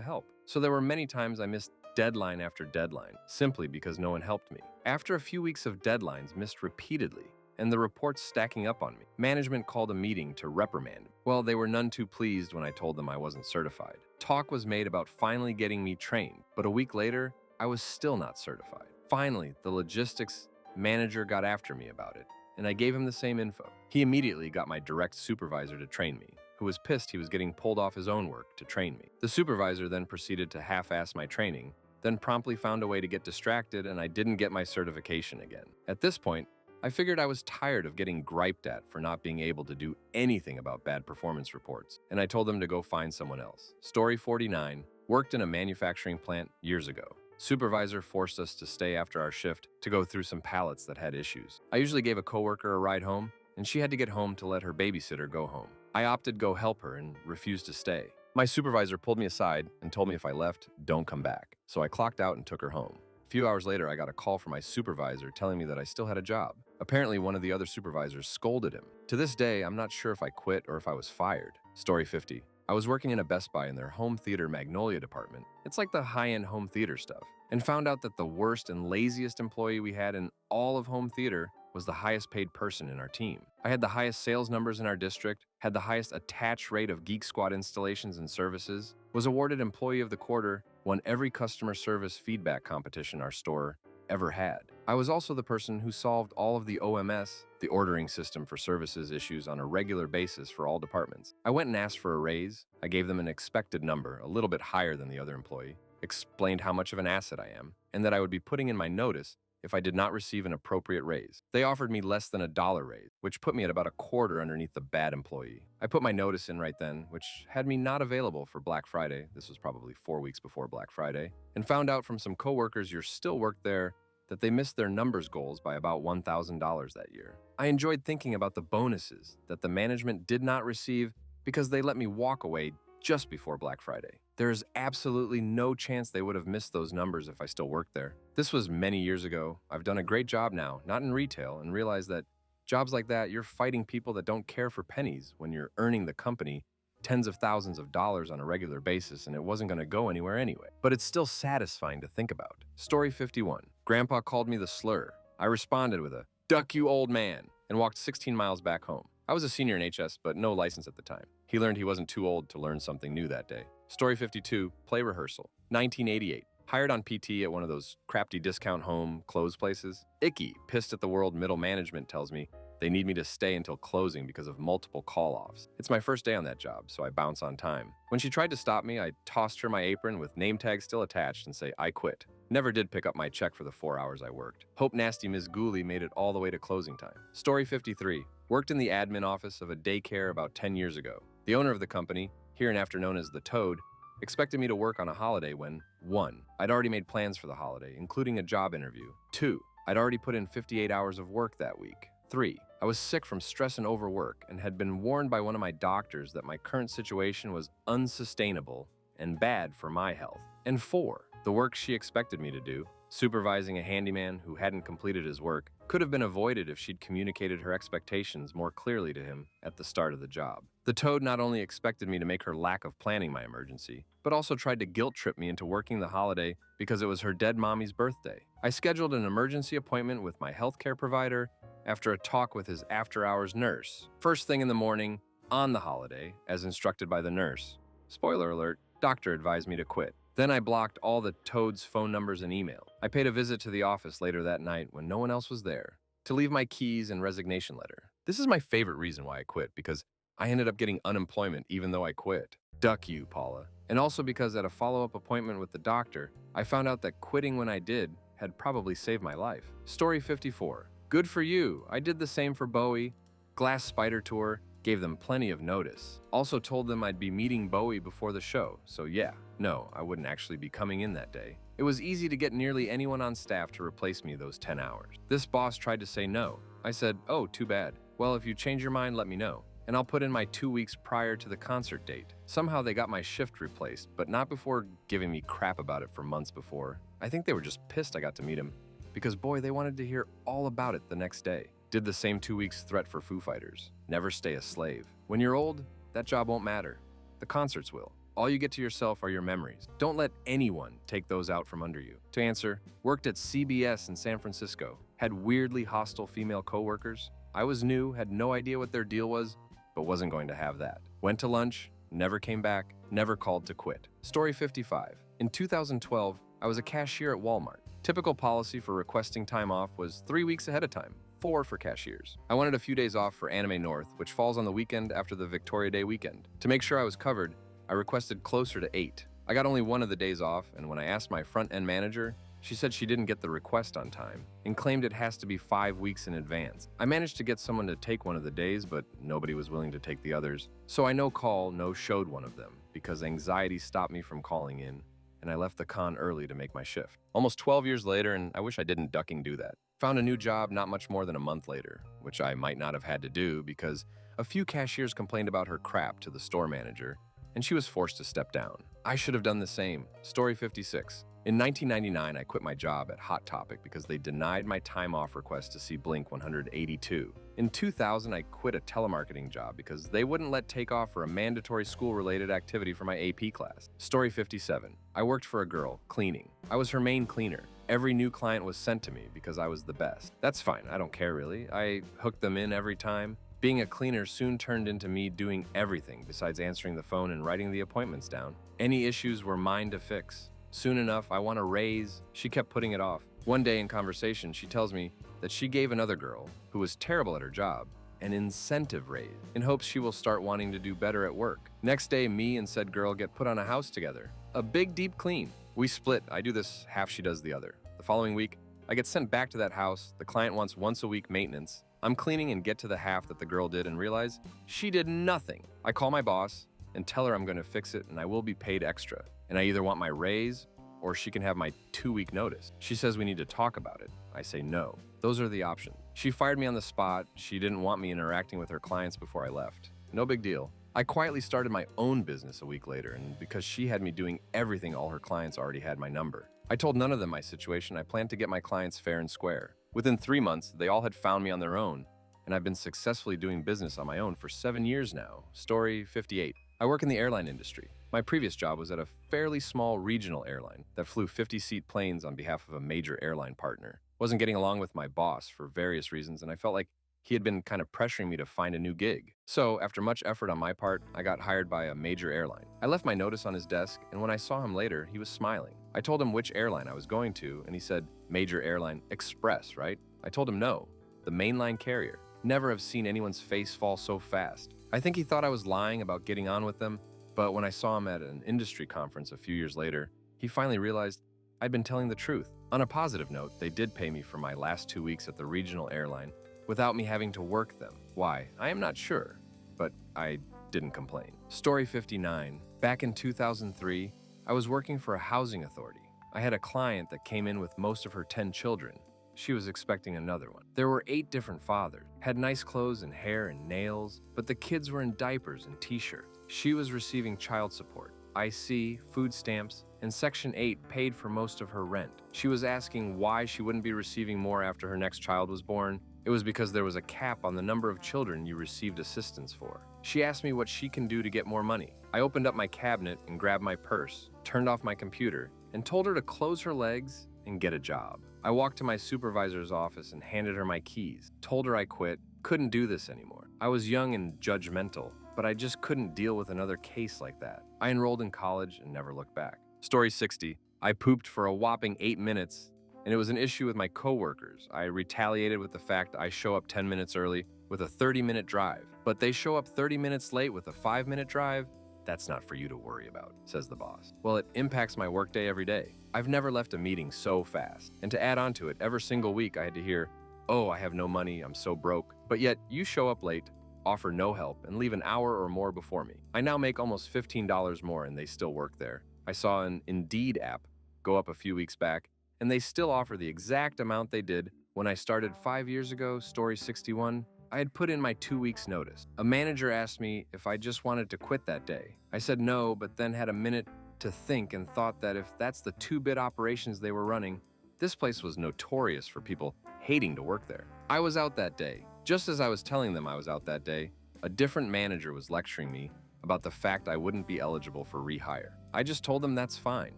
help. So there were many times I missed deadline after deadline, simply because no one helped me. After a few weeks of deadlines missed repeatedly, and the reports stacking up on me, management called a meeting to reprimand me. Well, they were none too pleased when I told them I wasn't certified. Talk was made about finally getting me trained, but a week later, I was still not certified. Finally, the logistics manager got after me about it, and I gave him the same info. He immediately got my direct supervisor to train me, who was pissed he was getting pulled off his own work to train me. The supervisor then proceeded to half-ass my training, then promptly found a way to get distracted, and I didn't get my certification again. At this point, I figured I was tired of getting griped at for not being able to do anything about bad performance reports, and I told them to go find someone else. Story 49. Worked in a manufacturing plant years ago. Supervisor forced us to stay after our shift to go through some pallets that had issues. I usually gave a coworker a ride home, and she had to get home to let her babysitter go home. I opted to go help her and refused to stay. My supervisor pulled me aside and told me if I left, don't come back. So I clocked out and took her home. A few hours later, I got a call from my supervisor telling me that I still had a job. Apparently, one of the other supervisors scolded him. To this day, I'm not sure if I quit or if I was fired. Story 50. I was working in a Best Buy in their home theater Magnolia department. It's like the high-end home theater stuff. And found out that the worst and laziest employee we had in all of home theater was the highest paid person in our team. I had the highest sales numbers in our district, had the highest attach rate of Geek Squad installations and services, was awarded Employee of the Quarter, won every customer service feedback competition our store ever had. I was also the person who solved all of the OMS, the ordering system for services issues, on a regular basis for all departments. I went and asked for a raise. I gave them an expected number, a little bit higher than the other employee, explained how much of an asset I am, and that I would be putting in my notice if I did not receive an appropriate raise. They offered me less than $1 raise, which put me at about a quarter underneath the bad employee. I put my notice in right then, which had me not available for Black Friday. This was probably 4 weeks before Black Friday, and found out from some coworkers who still worked there that they missed their numbers goals by about $1,000 that year. I enjoyed thinking about the bonuses that the management did not receive because they let me walk away just before Black Friday. There is absolutely no chance they would have missed those numbers if I still worked there. This was many years ago. I've done a great job now, not in retail, and realize that jobs like that, you're fighting people that don't care for pennies when you're earning the company tens of thousands of dollars on a regular basis, and it wasn't going to go anywhere anyway. But it's still satisfying to think about. Story 51. Grandpa called me the slur. I responded with a, "Duck, you old man," and walked 16 miles back home. I was a senior in HS, but no license at the time. He learned he wasn't too old to learn something new that day. Story 52. Play rehearsal. 1988. Hired on PT at one of those crafty discount home clothes places. Icky, pissed at the world middle management, tells me they need me to stay until closing because of multiple call-offs. It's my first day on that job, so I bounce on time. When she tried to stop me, I tossed her my apron with name tag still attached and say, "I quit." Never did pick up my check for the 4 hours I worked. Hope nasty Ms. Gooley made it all the way to closing time. Story 53. Worked in the admin office of a daycare about 10 years ago. The owner of the company, hereinafter known as the Toad, expected me to work on a holiday when, 1. I'd already made plans for the holiday, including a job interview. 2. I'd already put in 58 hours of work that week. 3. I was sick from stress and overwork and had been warned by one of my doctors that my current situation was unsustainable and bad for my health. And 4. The work she expected me to do, supervising a handyman who hadn't completed his work, could have been avoided if she'd communicated her expectations more clearly to him at the start of the job. The toad not only expected me to make her lack of planning my emergency, but also tried to guilt trip me into working the holiday because it was her dead mommy's birthday. I scheduled an emergency appointment with my healthcare provider after a talk with his after-hours nurse. First thing in the morning, on the holiday, as instructed by the nurse. Spoiler alert, doctor advised me to quit. Then I blocked all the toad's phone numbers and email. I paid a visit to the office later that night when no one else was there to leave my keys and resignation letter. This is my favorite reason why I quit, because I ended up getting unemployment even though I quit. Duck you, Paula. And also because at a follow-up appointment with the doctor, I found out that quitting when I did had probably saved my life. Story 54. Good for you. I did the same for Bowie. Glass Spider Tour. Gave them plenty of notice. Also told them I'd be meeting Bowie before the show, so yeah. No, I wouldn't actually be coming in that day. It was easy to get nearly anyone on staff to replace me those 10 hours. This boss tried to say no. I said, oh, too bad. Well, if you change your mind, let me know. And I'll put in my 2 weeks prior to the concert date. Somehow they got my shift replaced, but not before giving me crap about it for months before. I think they were just pissed I got to meet him, because boy, they wanted to hear all about it the next day. Did the same 2 weeks threat for Foo Fighters. Never stay a slave. When you're old, that job won't matter. The concerts will. All you get to yourself are your memories. Don't let anyone take those out from under you. To answer, worked at CBS in San Francisco. Had weirdly hostile female coworkers. I was new, had no idea what their deal was, but wasn't going to have that. Went to lunch, never came back, never called to quit. Story 55. In 2012, I was a cashier at Walmart. Typical policy for requesting time off was 3 weeks ahead of time. 4 for cashiers. I wanted a few days off for Anime North, which falls on the weekend after the Victoria Day weekend. To make sure I was covered, I requested closer to 8. I got only one of the days off, and when I asked my front-end manager, she said she didn't get the request on time and claimed it has to be 5 weeks in advance. I managed to get someone to take one of the days, but nobody was willing to take the others. So I no-showed one of them because anxiety stopped me from calling in, and I left the con early to make my shift. Almost 12 years later, and I wish I didn't ducking do that. Found a new job not much more than a month later, which I might not have had to do because a few cashiers complained about her crap to the store manager, and she was forced to step down. I should have done the same. Story 56. In 1999, I quit my job at Hot Topic because they denied my time off request to see Blink 182. In 2000, I quit a telemarketing job because they wouldn't let take off for a mandatory school-related activity for my AP class. Story 57. I worked for a girl, cleaning. I was her main cleaner. Every new client was sent to me because I was the best. That's fine, I don't care really. I hooked them in every time. Being a cleaner soon turned into me doing everything besides answering the phone and writing the appointments down. Any issues were mine to fix. Soon enough, I want a raise. She kept putting it off. One day in conversation, she tells me that she gave another girl, who was terrible at her job, an incentive raise in hopes she will start wanting to do better at work. Next day, me and said girl get put on a house together. A big, deep clean. We split. I do this half, she does the other. The following week, I get sent back to that house. The client wants once a week maintenance. I'm cleaning and get to the half that the girl did and realize she did nothing. I call my boss and tell her I'm going to fix it and I will be paid extra. And I either want my raise or she can have my 2-week notice. She says we need to talk about it. I say no. Those are the options. She fired me on the spot. She didn't want me interacting with her clients before I left. No big deal. I quietly started my own business a week later, and because she had me doing everything, all her clients already had my number. I told none of them my situation. I planned to get my clients fair and square. Within 3 months, they all had found me on their own, and I've been successfully doing business on my own for 7 years now. Story 58. I work in the airline industry. My previous job was at a fairly small regional airline that flew 50-seat planes on behalf of a major airline partner. Wasn't getting along with my boss for various reasons, and I felt like he had been kind of pressuring me to find a new gig. So, after much effort on my part, I got hired by a major airline. I left my notice on his desk, and when I saw him later, he was smiling. I told him which airline I was going to, and he said, Major Airline Express, right? I told him no, the mainline carrier. Never have seen anyone's face fall so fast. I think he thought I was lying about getting on with them, but when I saw him at an industry conference a few years later, he finally realized I'd been telling the truth. On a positive note, they did pay me for my last 2 weeks at the regional airline without me having to work them. Why? I am not sure, but I didn't complain. Story 59. Back in 2003, I was working for a housing authority. I had a client that came in with most of her 10 children. She was expecting another one. There were 8 different fathers, had nice clothes and hair and nails, but the kids were in diapers and t-shirts. She was receiving child support, IC, food stamps, and Section 8 paid for most of her rent. She was asking why she wouldn't be receiving more after her next child was born. It was because there was a cap on the number of children you received assistance for. She asked me what she can do to get more money. I opened up my cabinet and grabbed my purse, turned off my computer, and told her to close her legs and get a job. I walked to my supervisor's office and handed her my keys, told her I quit, couldn't do this anymore. I was young and judgmental, but I just couldn't deal with another case like that. I enrolled in college and never looked back. Story 60. I pooped for a whopping 8 minutes, and it was an issue with my coworkers. I retaliated with the fact I show up 10 minutes early with a 30-minute drive, but they show up 30 minutes late with a 5-minute drive. That's not for you to worry about, says the boss. Well, it impacts my workday every day. I've never left a meeting so fast. And to add on to it, every single week I had to hear, "Oh, I have no money, I'm so broke." But yet, you show up late, offer no help, and leave an hour or more before me. I now make almost $15 more and they still work there. I saw an Indeed app go up a few weeks back, and they still offer the exact amount they did when I started 5 years ago, story 61. I had put in my 2 weeks notice. A manager asked me if I just wanted to quit that day. I said no, but then had a minute to think and thought that if that's the 2-bit operations they were running, this place was notorious for people hating to work there. I was out that day. Just as I was telling them I was out that day, a different manager was lecturing me about the fact I wouldn't be eligible for rehire. I just told them that's fine.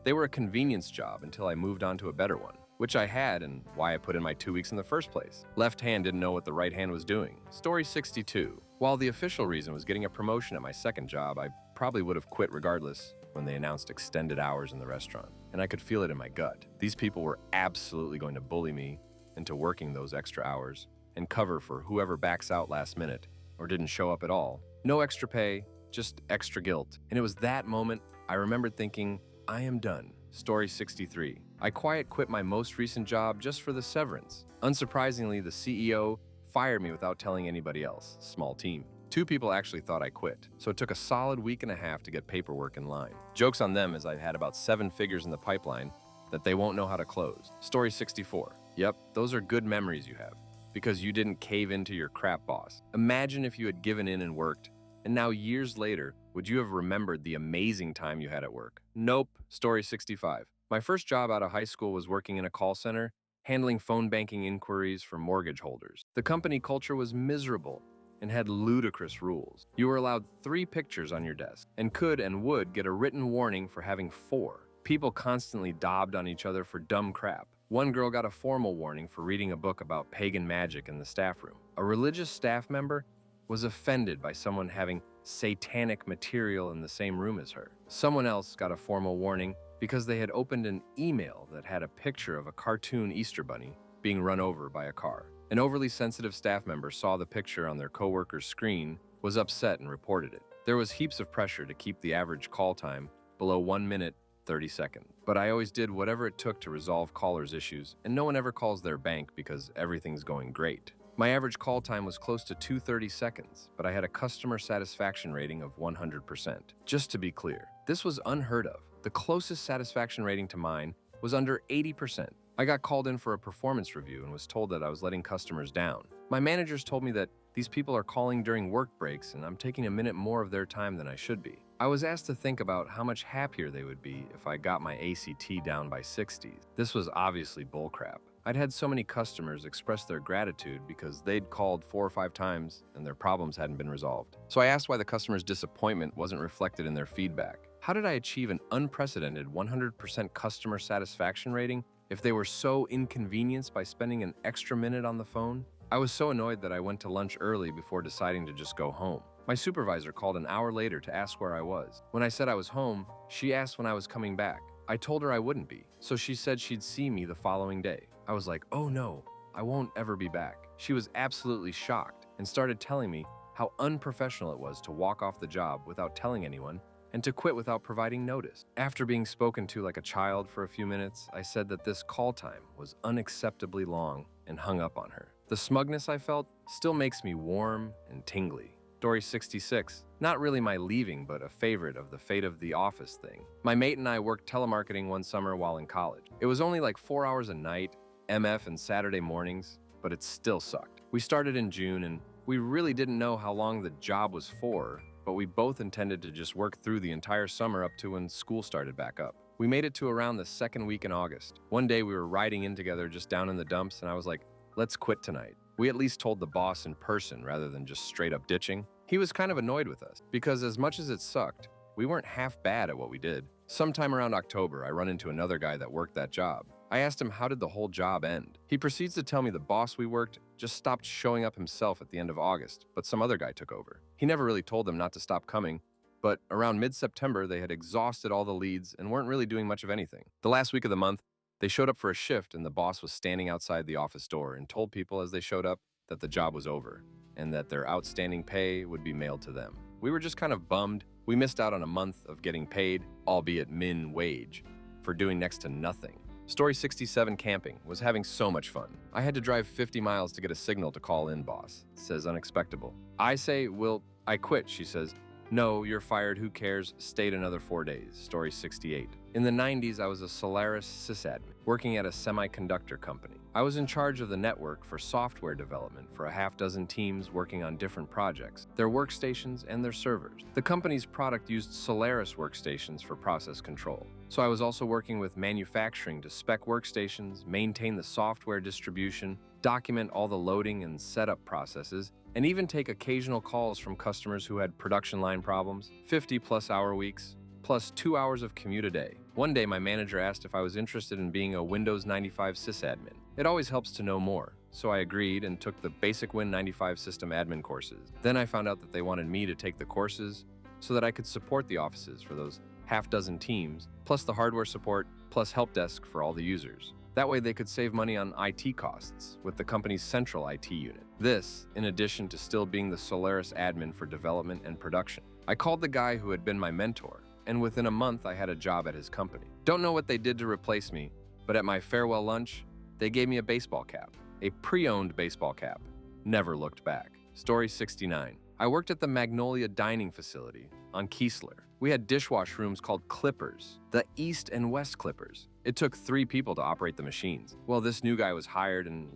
They were a convenience job until I moved on to a better one, which I had and why I put in my 2 weeks in the first place. Left hand didn't know what the right hand was doing. Story 62. While the official reason was getting a promotion at my second job, I probably would have quit regardless when they announced extended hours in the restaurant, and I could feel it in my gut. These people were absolutely going to bully me into working those extra hours and cover for whoever backs out last minute or didn't show up at all. No extra pay, just extra guilt. And it was that moment I remembered thinking, I am done. Story 63. I quiet quit my most recent job just for the severance. Unsurprisingly, the CEO fired me without telling anybody else. Small team. 2 people actually thought I quit, so it took a solid week and a half to get paperwork in line. Joke's on them, as I've had about 7 figures in the pipeline that they won't know how to close. Story 64. Yep, those are good memories you have, because you didn't cave into your crap boss. Imagine if you had given in and worked, and now years later, would you have remembered the amazing time you had at work? Nope. Story 65. My first job out of high school was working in a call center, handling phone banking inquiries for mortgage holders. The company culture was miserable and had ludicrous rules. You were allowed 3 pictures on your desk and could and would get a written warning for having 4. People constantly daubed on each other for dumb crap. One girl got a formal warning for reading a book about pagan magic in the staff room. A religious staff member was offended by someone having satanic material in the same room as her. Someone else got a formal warning because they had opened an email that had a picture of a cartoon Easter bunny being run over by a car. An overly sensitive staff member saw the picture on their coworker's screen, was upset and reported it. There was heaps of pressure to keep the average call time below 1 minute, 30 seconds. But I always did whatever it took to resolve callers' issues, and no one ever calls their bank because everything's going great. My average call time was close to 230 seconds, but I had a customer satisfaction rating of 100%. Just to be clear, this was unheard of. The closest satisfaction rating to mine was under 80%. I got called in for a performance review and was told that I was letting customers down. My managers told me that these people are calling during work breaks and I'm taking a minute more of their time than I should be. I was asked to think about how much happier they would be if I got my ACT down by 60. This was obviously bullcrap. I'd had so many customers express their gratitude because they'd called 4 or 5 times and their problems hadn't been resolved. So I asked why the customer's disappointment wasn't reflected in their feedback. How did I achieve an unprecedented 100% customer satisfaction rating if they were so inconvenienced by spending an extra minute on the phone? I was so annoyed that I went to lunch early before deciding to just go home. My supervisor called an hour later to ask where I was. When I said I was home, she asked when I was coming back. I told her I wouldn't be, so she said she'd see me the following day. I was like, oh no, I won't ever be back. She was absolutely shocked and started telling me how unprofessional it was to walk off the job without telling anyone and to quit without providing notice. After being spoken to like a child for a few minutes, I said that this call time was unacceptably long and hung up on her. The smugness I felt still makes me warm and tingly. Story 66. Not really my leaving, but a favorite of the fate of the office thing. My mate and I worked telemarketing one summer while in college. It was only like 4 hours a night, MF and Saturday mornings, but it still sucked. We started in June and we really didn't know how long the job was for, but we both intended to just work through the entire summer up to when school started back up. We made it to around the second week in August. One day we were riding in together just down in the dumps and I was like, let's quit tonight. We at least told the boss in person rather than just straight up ditching. He was kind of annoyed with us because as much as it sucked, we weren't half bad at what we did. Sometime around October, I run into another guy that worked that job. I asked him how did the whole job end. He proceeds to tell me the boss we worked just stopped showing up himself at the end of August, but some other guy took over. He never really told them not to stop coming, but around mid-September, they had exhausted all the leads and weren't really doing much of anything. The last week of the month, they showed up for a shift and the boss was standing outside the office door and told people as they showed up that the job was over and that their outstanding pay would be mailed to them. We were just kind of bummed. We missed out on a month of getting paid, albeit min wage, for doing next to nothing. Story 67 camping was having so much fun. I had to drive 50 miles to get a signal to call in, boss, says unexpectable. I say, well, I quit, she says. No, you're fired, who cares, stayed another 4 days, Story 68. In the 90s, I was a Solaris sysadmin, working at a semiconductor company. I was in charge of the network for software development for a half dozen teams working on different projects, their workstations and their servers. The company's product used Solaris workstations for process control. So I was also working with manufacturing to spec workstations, maintain the software distribution, document all the loading and setup processes, and even take occasional calls from customers who had production line problems, 50-plus hour weeks, plus 2 hours of commute a day. One day, my manager asked if I was interested in being a Windows 95 sysadmin. It always helps to know more, so I agreed and took the basic Win 95 system admin courses. Then I found out that they wanted me to take the courses so that I could support the offices for those half dozen teams, plus the hardware support, plus help desk for all the users. That way they could save money on IT costs with the company's central IT unit. This, in addition to still being the Solaris admin for development and production. I called the guy who had been my mentor, and within a month I had a job at his company. Don't know what they did to replace me, but at my farewell lunch, they gave me a baseball cap, a pre-owned baseball cap. Never looked back. Story 69. I worked at the Magnolia Dining Facility on Keesler. We had dishwash rooms called Clippers, the East and West Clippers. It took 3 people to operate the machines. Well, this new guy was hired and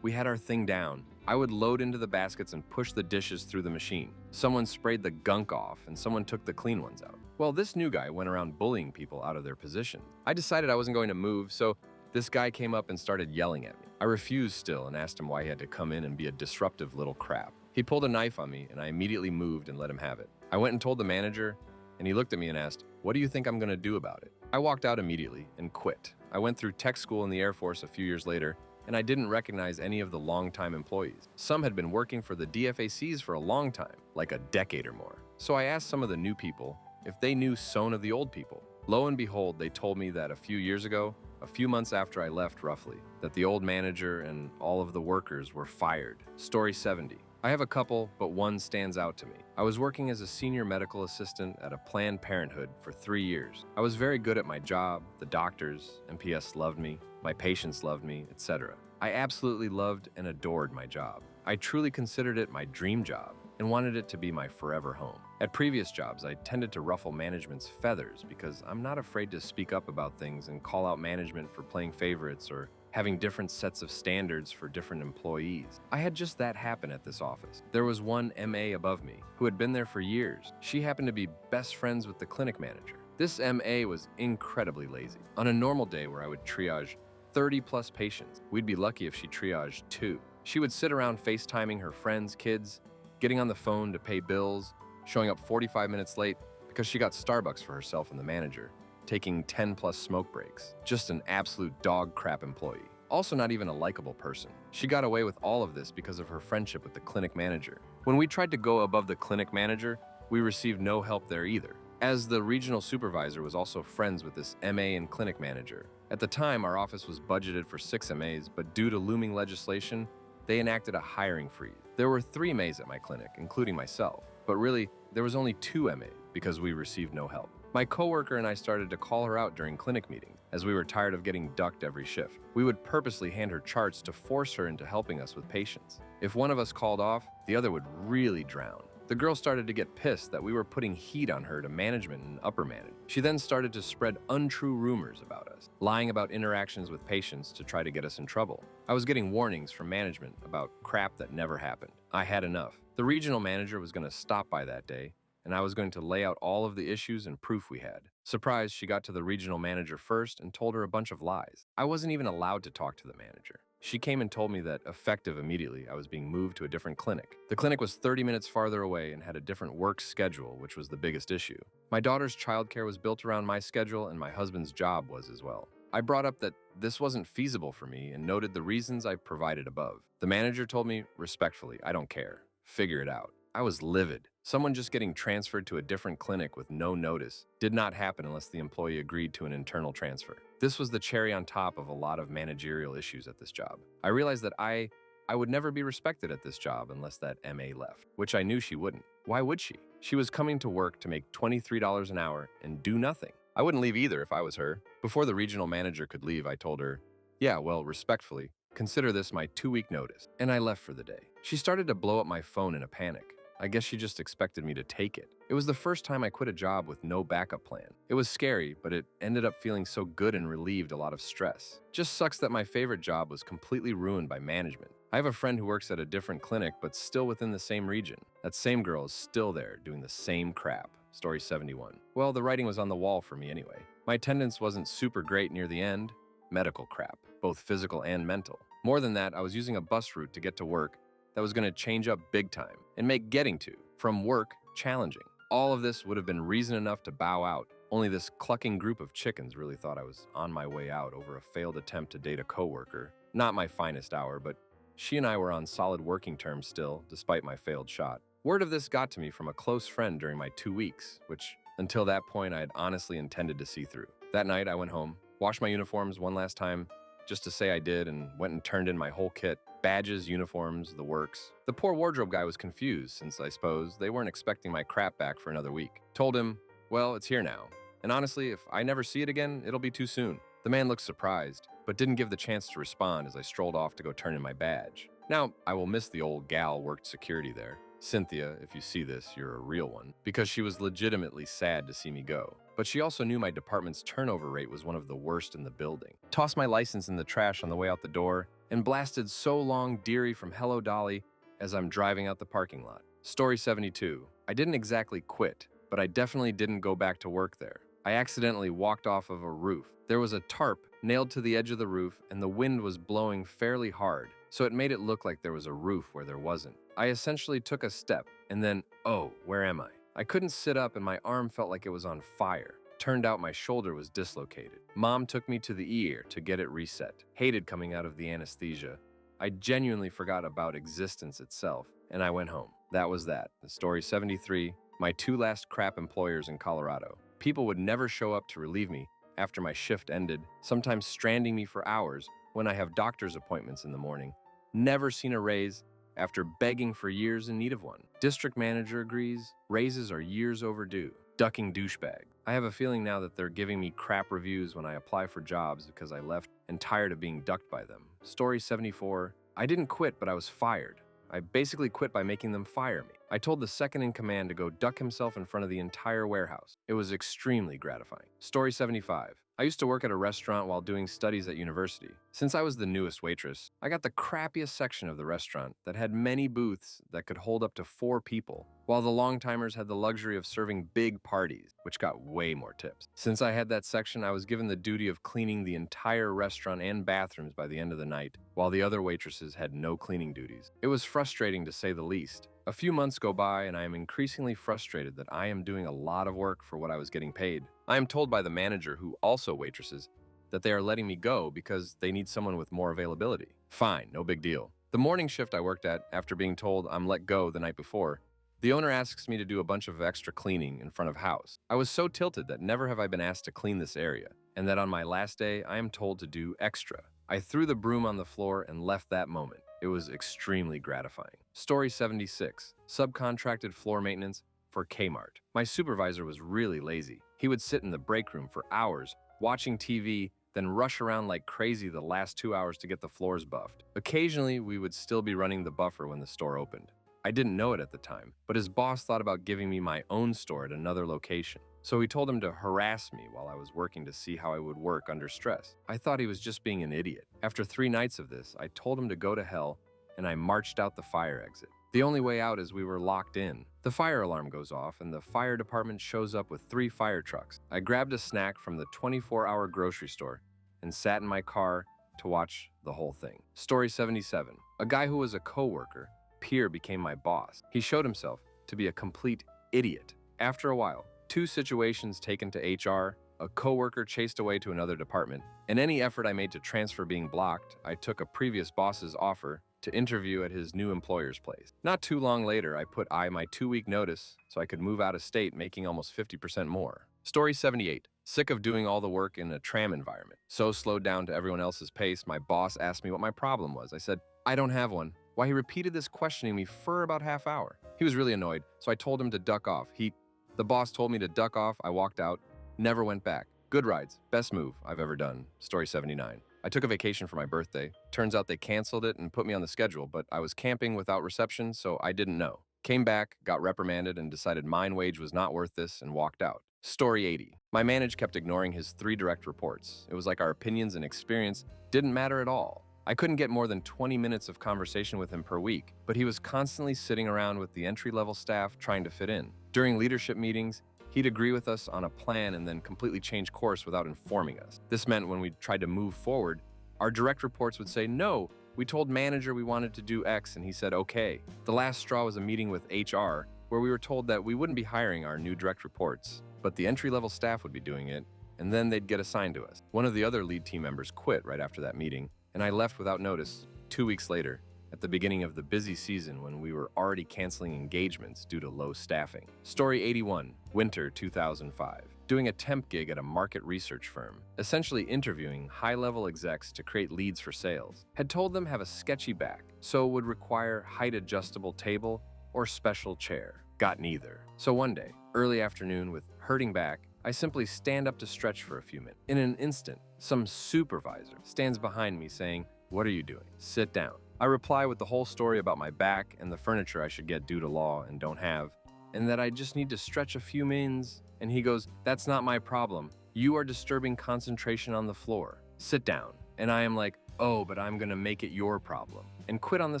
we had our thing down. I would load into the baskets and push the dishes through the machine. Someone sprayed the gunk off and someone took the clean ones out. Well, this new guy went around bullying people out of their position. I decided I wasn't going to move, so this guy came up and started yelling at me. I refused still and asked him why he had to come in and be a disruptive little crap. He pulled a knife on me and I immediately moved and let him have it. I went and told the manager, and he looked at me and asked, "What do you think I'm going to do about it?" I walked out immediately and quit. I went through tech school in the Air Force a few years later, and I didn't recognize any of the longtime employees. Some had been working for the DFACs for a long time, like a decade or more. So I asked some of the new people if they knew some of the old people. Lo and behold, they told me that a few years ago, a few months after I left roughly, that the old manager and all of the workers were fired. Story 70. I have a couple, but one stands out to me. I was working as a senior medical assistant at a Planned Parenthood for 3 years. I was very good at my job, the doctors, MPS loved me, my patients loved me, etc. I absolutely loved and adored my job. I truly considered it my dream job and wanted it to be my forever home. At previous jobs, I tended to ruffle management's feathers because I'm not afraid to speak up about things and call out management for playing favorites or having different sets of standards for different employees. I had just that happen at this office. There was one MA above me who had been there for years. She happened to be best friends with the clinic manager. This MA was incredibly lazy. On a normal day where I would triage 30-plus patients, we'd be lucky if she triaged 2. She would sit around FaceTiming her friends, kids, getting on the phone to pay bills, showing up 45 minutes late because she got Starbucks for herself and the manager, taking 10-plus smoke breaks. Just an absolute dog crap employee. Also not even a likable person. She got away with all of this because of her friendship with the clinic manager. When we tried to go above the clinic manager, we received no help there either, as the regional supervisor was also friends with this MA and clinic manager. At the time, our office was budgeted for 6 MAs, but due to looming legislation, they enacted a hiring freeze. There were 3 MAs at my clinic, including myself, but really, there was only 2 MAs because we received no help. My coworker and I started to call her out during clinic meetings, as we were tired of getting ducked every shift. We would purposely hand her charts to force her into helping us with patients. If one of us called off, the other would really drown. The girl started to get pissed that we were putting heat on her to management and upper management. She then started to spread untrue rumors about us, lying about interactions with patients to try to get us in trouble. I was getting warnings from management about crap that never happened. I had enough. The regional manager was going to stop by that day, and I was going to lay out all of the issues and proof we had. Surprised, she got to the regional manager first and told her a bunch of lies. I wasn't even allowed to talk to the manager. She came and told me that, effective immediately, I was being moved to a different clinic. The clinic was 30 minutes farther away and had a different work schedule, which was the biggest issue. My daughter's childcare was built around my schedule, and my husband's job was as well. I brought up that this wasn't feasible for me and noted the reasons I provided above. The manager told me, respectfully, I don't care. Figure it out. I was livid. Someone just getting transferred to a different clinic with no notice did not happen unless the employee agreed to an internal transfer. This was the cherry on top of a lot of managerial issues at this job. I realized that I would never be respected at this job unless that MA left, which I knew she wouldn't. Why would she? She was coming to work to make $23 an hour and do nothing. I wouldn't leave either if I was her. Before the regional manager could leave, I told her, yeah, well, respectfully, consider this my 2-week notice. And I left for the day. She started to blow up my phone in a panic. I guess she just expected me to take it. It was the first time I quit a job with no backup plan. It was scary, but it ended up feeling so good and relieved a lot of stress. Just sucks that my favorite job was completely ruined by management. I have a friend who works at a different clinic, but still within the same region. That same girl is still there doing the same crap. Story 71. Well, the writing was on the wall for me anyway. My attendance wasn't super great near the end. Medical crap, both physical and mental. More than that, I was using a bus route to get to work that was going to change up big time and make getting to, from work, challenging. All of this would have been reason enough to bow out. Only this clucking group of chickens really thought I was on my way out over a failed attempt to date a coworker. Not my finest hour, but she and I were on solid working terms still, despite my failed shot. Word of this got to me from a close friend during my 2 weeks, which until that point I had honestly intended to see through. That night I went home, washed my uniforms one last time, just to say I did, and went and turned in my whole kit. Badges, uniforms, the works. The poor wardrobe guy was confused, since I suppose they weren't expecting my crap back for another week. Told him, well, it's here now. And honestly, if I never see it again, it'll be too soon. The man looked surprised, but didn't give the chance to respond as I strolled off to go turn in my badge. Now, I will miss the old gal worked security there. Cynthia, if you see this, you're a real one, because she was legitimately sad to see me go. But she also knew my department's turnover rate was one of the worst in the building. Tossed my license in the trash on the way out the door, and blasted So Long Dearie from Hello Dolly as I'm driving out the parking lot. Story 72. I didn't exactly quit, but I definitely didn't go back to work there. I accidentally walked off of a roof. There was a tarp nailed to the edge of the roof, and the wind was blowing fairly hard, so it made it look like there was a roof where there wasn't. I essentially took a step, and then, oh, where am I? I couldn't sit up, and my arm felt like it was on fire. Turned out my shoulder was dislocated. Mom took me to the ER to get it reset. Hated coming out of the anesthesia. I genuinely forgot about existence itself, and I went home. That was that. The story 73, my 2 last crap employers in Colorado. People would never show up to relieve me after my shift ended, sometimes stranding me for hours when I have doctor's appointments in the morning. Never seen a raise after begging for years in need of one. District manager agrees, raises are years overdue. Ducking douchebag. I have a feeling now that they're giving me crap reviews when I apply for jobs because I left and tired of being ducked by them. Story 74. I didn't quit, but I was fired. I basically quit by making them fire me. I told the second in command to go duck himself in front of the entire warehouse. It was extremely gratifying. Story 75. I used to work at a restaurant while doing studies at university. Since I was the newest waitress, I got the crappiest section of the restaurant that had many booths that could hold up to 4 people, while the long-timers had the luxury of serving big parties, which got way more tips. Since I had that section, I was given the duty of cleaning the entire restaurant and bathrooms by the end of the night, while the other waitresses had no cleaning duties. It was frustrating to say the least. A few months go by and I am increasingly frustrated that I am doing a lot of work for what I was getting paid. I am told by the manager, who also waitresses, that they are letting me go because they need someone with more availability. Fine, no big deal. The morning shift I worked at, after being told I'm let go the night before, the owner asks me to do a bunch of extra cleaning in front of house. I was so tilted that never have I been asked to clean this area, and that on my last day I am told to do extra. I threw the broom on the floor and left that moment. It was extremely gratifying. Story 76. Subcontracted floor maintenance for Kmart. My supervisor was really lazy. He would sit in the break room for hours, watching TV, then rush around like crazy the last 2 hours to get the floors buffed. Occasionally, we would still be running the buffer when the store opened. I didn't know it at the time, but his boss thought about giving me my own store at another location. So he told him to harass me while I was working to see how I would work under stress. I thought he was just being an idiot. After 3 nights of this, I told him to go to hell, and I marched out the fire exit. The only way out is we were locked in. The fire alarm goes off, and the fire department shows up with 3 fire trucks. I grabbed a snack from the 24-hour grocery store and sat in my car to watch the whole thing. Story 77. A guy who was a coworker, peer, became my boss. He showed himself to be a complete idiot. After a while, 2 situations taken to HR, a coworker chased away to another department, and any effort I made to transfer being blocked, I took a previous boss's offer to interview at his new employer's place. Not too long later, I put my 2-week notice so I could move out of state, making almost 50% more. Story 78. Sick of doing all the work in a tram environment. So slowed down to everyone else's pace, my boss asked me what my problem was. I said, I don't have one. Why, he repeated this, questioning me for about half hour. He was really annoyed, so I told him to duck off. The boss told me to duck off. I walked out, never went back. Good rides, best move I've ever done. Story 79. I took a vacation for my birthday. Turns out they canceled it and put me on the schedule, but I was camping without reception, so I didn't know. Came back, got reprimanded, and decided mine wage was not worth this and walked out. Story 80. My manager kept ignoring his 3 direct reports. It was like our opinions and experience didn't matter at all. I couldn't get more than 20 minutes of conversation with him per week, but he was constantly sitting around with the entry-level staff trying to fit in. During leadership meetings, he'd agree with us on a plan and then completely change course without informing us. This meant when we tried to move forward, our direct reports would say, no, we told manager we wanted to do X, and he said, okay. The last straw was a meeting with HR, where we were told that we wouldn't be hiring our new direct reports, but the entry-level staff would be doing it, and then they'd get assigned to us. One of the other lead team members quit right after that meeting, and I left without notice 2 weeks later, at the beginning of the busy season when we were already canceling engagements due to low staffing. Story 81, winter 2005. Doing a temp gig at a market research firm, essentially interviewing high-level execs to create leads for sales. Had told them have a sketchy back, so would require height-adjustable table or special chair. Got neither. So one day, early afternoon with hurting back, I simply stand up to stretch for a few minutes. In an instant, some supervisor stands behind me saying, "What are you doing? Sit down." I reply with the whole story about my back and the furniture I should get due to law and don't have, and that I just need to stretch a few mins. And he goes, "That's not my problem. You are disturbing concentration on the floor. Sit down." And I am like, "Oh, but I'm gonna make it your problem," and quit on the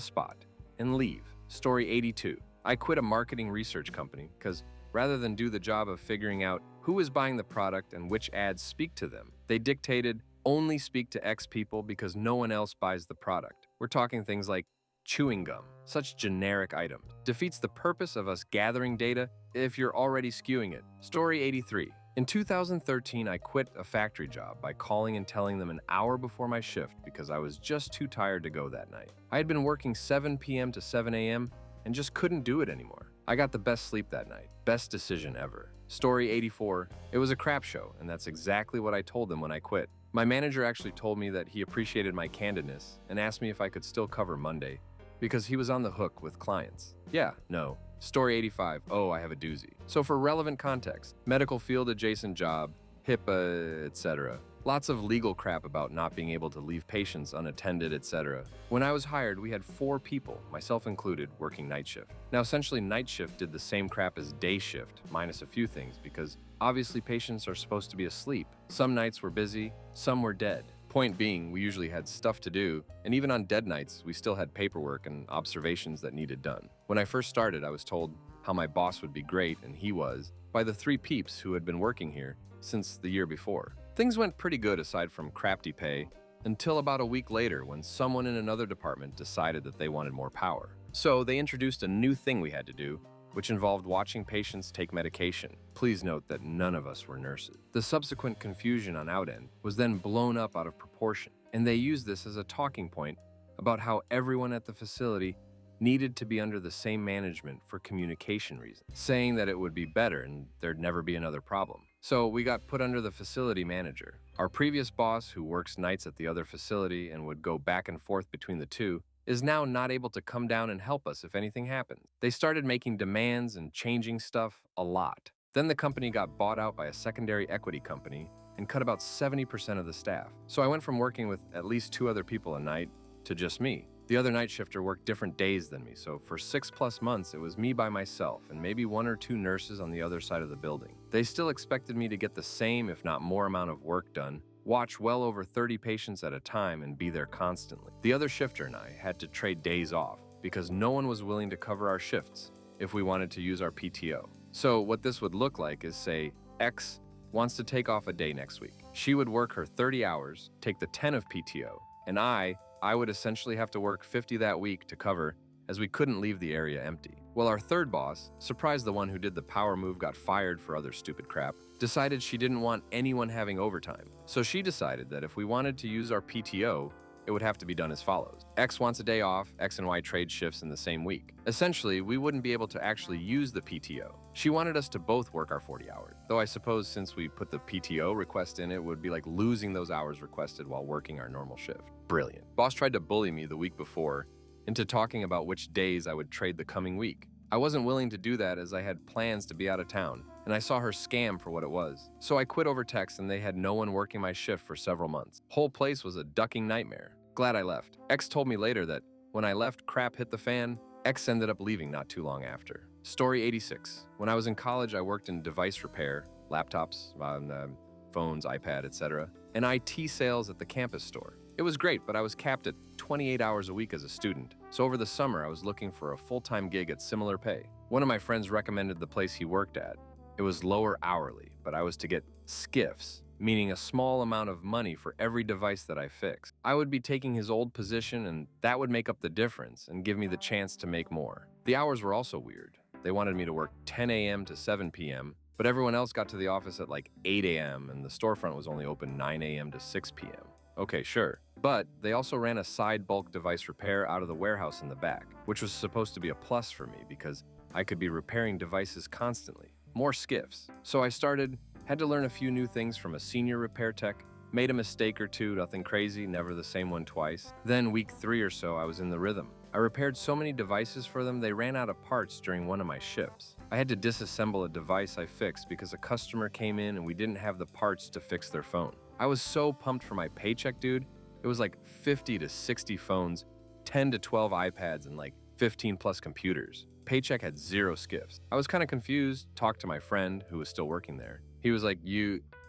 spot and leave. Story 82. I quit a marketing research company because rather than do the job of figuring out who is buying the product and which ads speak to them, they dictated only speak to X people because no one else buys the product. We're talking things like chewing gum, such generic items. Defeats the purpose of us gathering data if you're already skewing it. Story 83. In 2013, I quit a factory job by calling and telling them an hour before my shift because I was just too tired to go that night. I had been working 7 p.m. to 7 a.m. and just couldn't do it anymore. I got the best sleep that night. Best decision ever. Story 84. It was a crap show, and that's exactly what I told them when I quit. My manager actually told me that he appreciated my candidness and asked me if I could still cover Monday because he was on the hook with clients. Yeah, no. Story 85. Oh, I have a doozy. So for relevant context, medical field adjacent job, HIPAA, etc. Lots of legal crap about not being able to leave patients unattended, etc. When I was hired, we had 4 people, myself included, working night shift. Now, essentially, night shift did the same crap as day shift, minus a few things, because obviously patients are supposed to be asleep. Some nights were busy, some were dead. Point being, we usually had stuff to do, and even on dead nights, we still had paperwork and observations that needed done. When I first started, I was told how my boss would be great, and he was, by the 3 peeps who had been working here since the year before. Things went pretty good aside from crafty pay, until about a week later when someone in another department decided that they wanted more power. So they introduced a new thing we had to do, which involved watching patients take medication. Please note that none of us were nurses. The subsequent confusion on our end was then blown up out of proportion, and they used this as a talking point about how everyone at the facility needed to be under the same management for communication reasons, saying that it would be better and there'd never be another problem. So we got put under the facility manager. Our previous boss, who works nights at the other facility and would go back and forth between the two, is now not able to come down and help us if anything happens. They started making demands and changing stuff a lot. Then the company got bought out by a secondary equity company and cut about 70% of the staff. So I went from working with at least 2 other people a night to just me. The other night shifter worked different days than me, so for 6+ months it was me by myself and maybe 1 or 2 nurses on the other side of the building. They still expected me to get the same, if not more, amount of work done, watch well over 30 patients at a time, and be there constantly. The other shifter and I had to trade days off because no one was willing to cover our shifts if we wanted to use our PTO. So what this would look like is, say, X wants to take off a day next week. She would work her 30 hours, take the 10 of PTO, and I would essentially have to work 50 that week to cover, as we couldn't leave the area empty. Well, our third boss, surprised the one who did the power move got fired for other stupid crap, decided she didn't want anyone having overtime. So she decided that if we wanted to use our PTO, it would have to be done as follows. X wants a day off, X and Y trade shifts in the same week. Essentially, we wouldn't be able to actually use the PTO. She wanted us to both work our 40 hours, though I suppose since we put the PTO request in, it would be like losing those hours requested while working our normal shift. Brilliant. Boss tried to bully me the week before into talking about which days I would trade the coming week. I wasn't willing to do that as I had plans to be out of town, and I saw her scam for what it was. So I quit over text and they had no one working my shift for several months. Whole place was a ducking nightmare. Glad I left. X told me later that when I left, crap hit the fan. X ended up leaving not too long after. Story 86. When I was in college, I worked in device repair, laptops, phones, iPad, etc., and IT sales at the campus store. It was great, but I was capped at 28 hours a week as a student. So over the summer, I was looking for a full-time gig at similar pay. One of my friends recommended the place he worked at. It was lower hourly, but I was to get skiffs, meaning a small amount of money for every device that I fixed. I would be taking his old position, and that would make up the difference and give me the chance to make more. The hours were also weird. They wanted me to work 10 a.m. to 7 p.m., but everyone else got to the office at like 8 a.m., and the storefront was only open 9 a.m. to 6 p.m. Okay, sure. But they also ran a side bulk device repair out of the warehouse in the back, which was supposed to be a plus for me because I could be repairing devices constantly. More skiffs. So I had to learn a few new things from a senior repair tech, made a mistake or two, nothing crazy, never the same one twice. Then week 3 or so, I was in the rhythm. I repaired so many devices for them, they ran out of parts during one of my shifts. I had to disassemble a device I fixed because a customer came in and we didn't have the parts to fix their phone. I was so pumped for my paycheck, dude. It was like 50 to 60 phones, 10 to 12 iPads, and like 15 plus computers. Paycheck had 0 skiffs. I was kind of confused, talked to my friend who was still working there. He was like,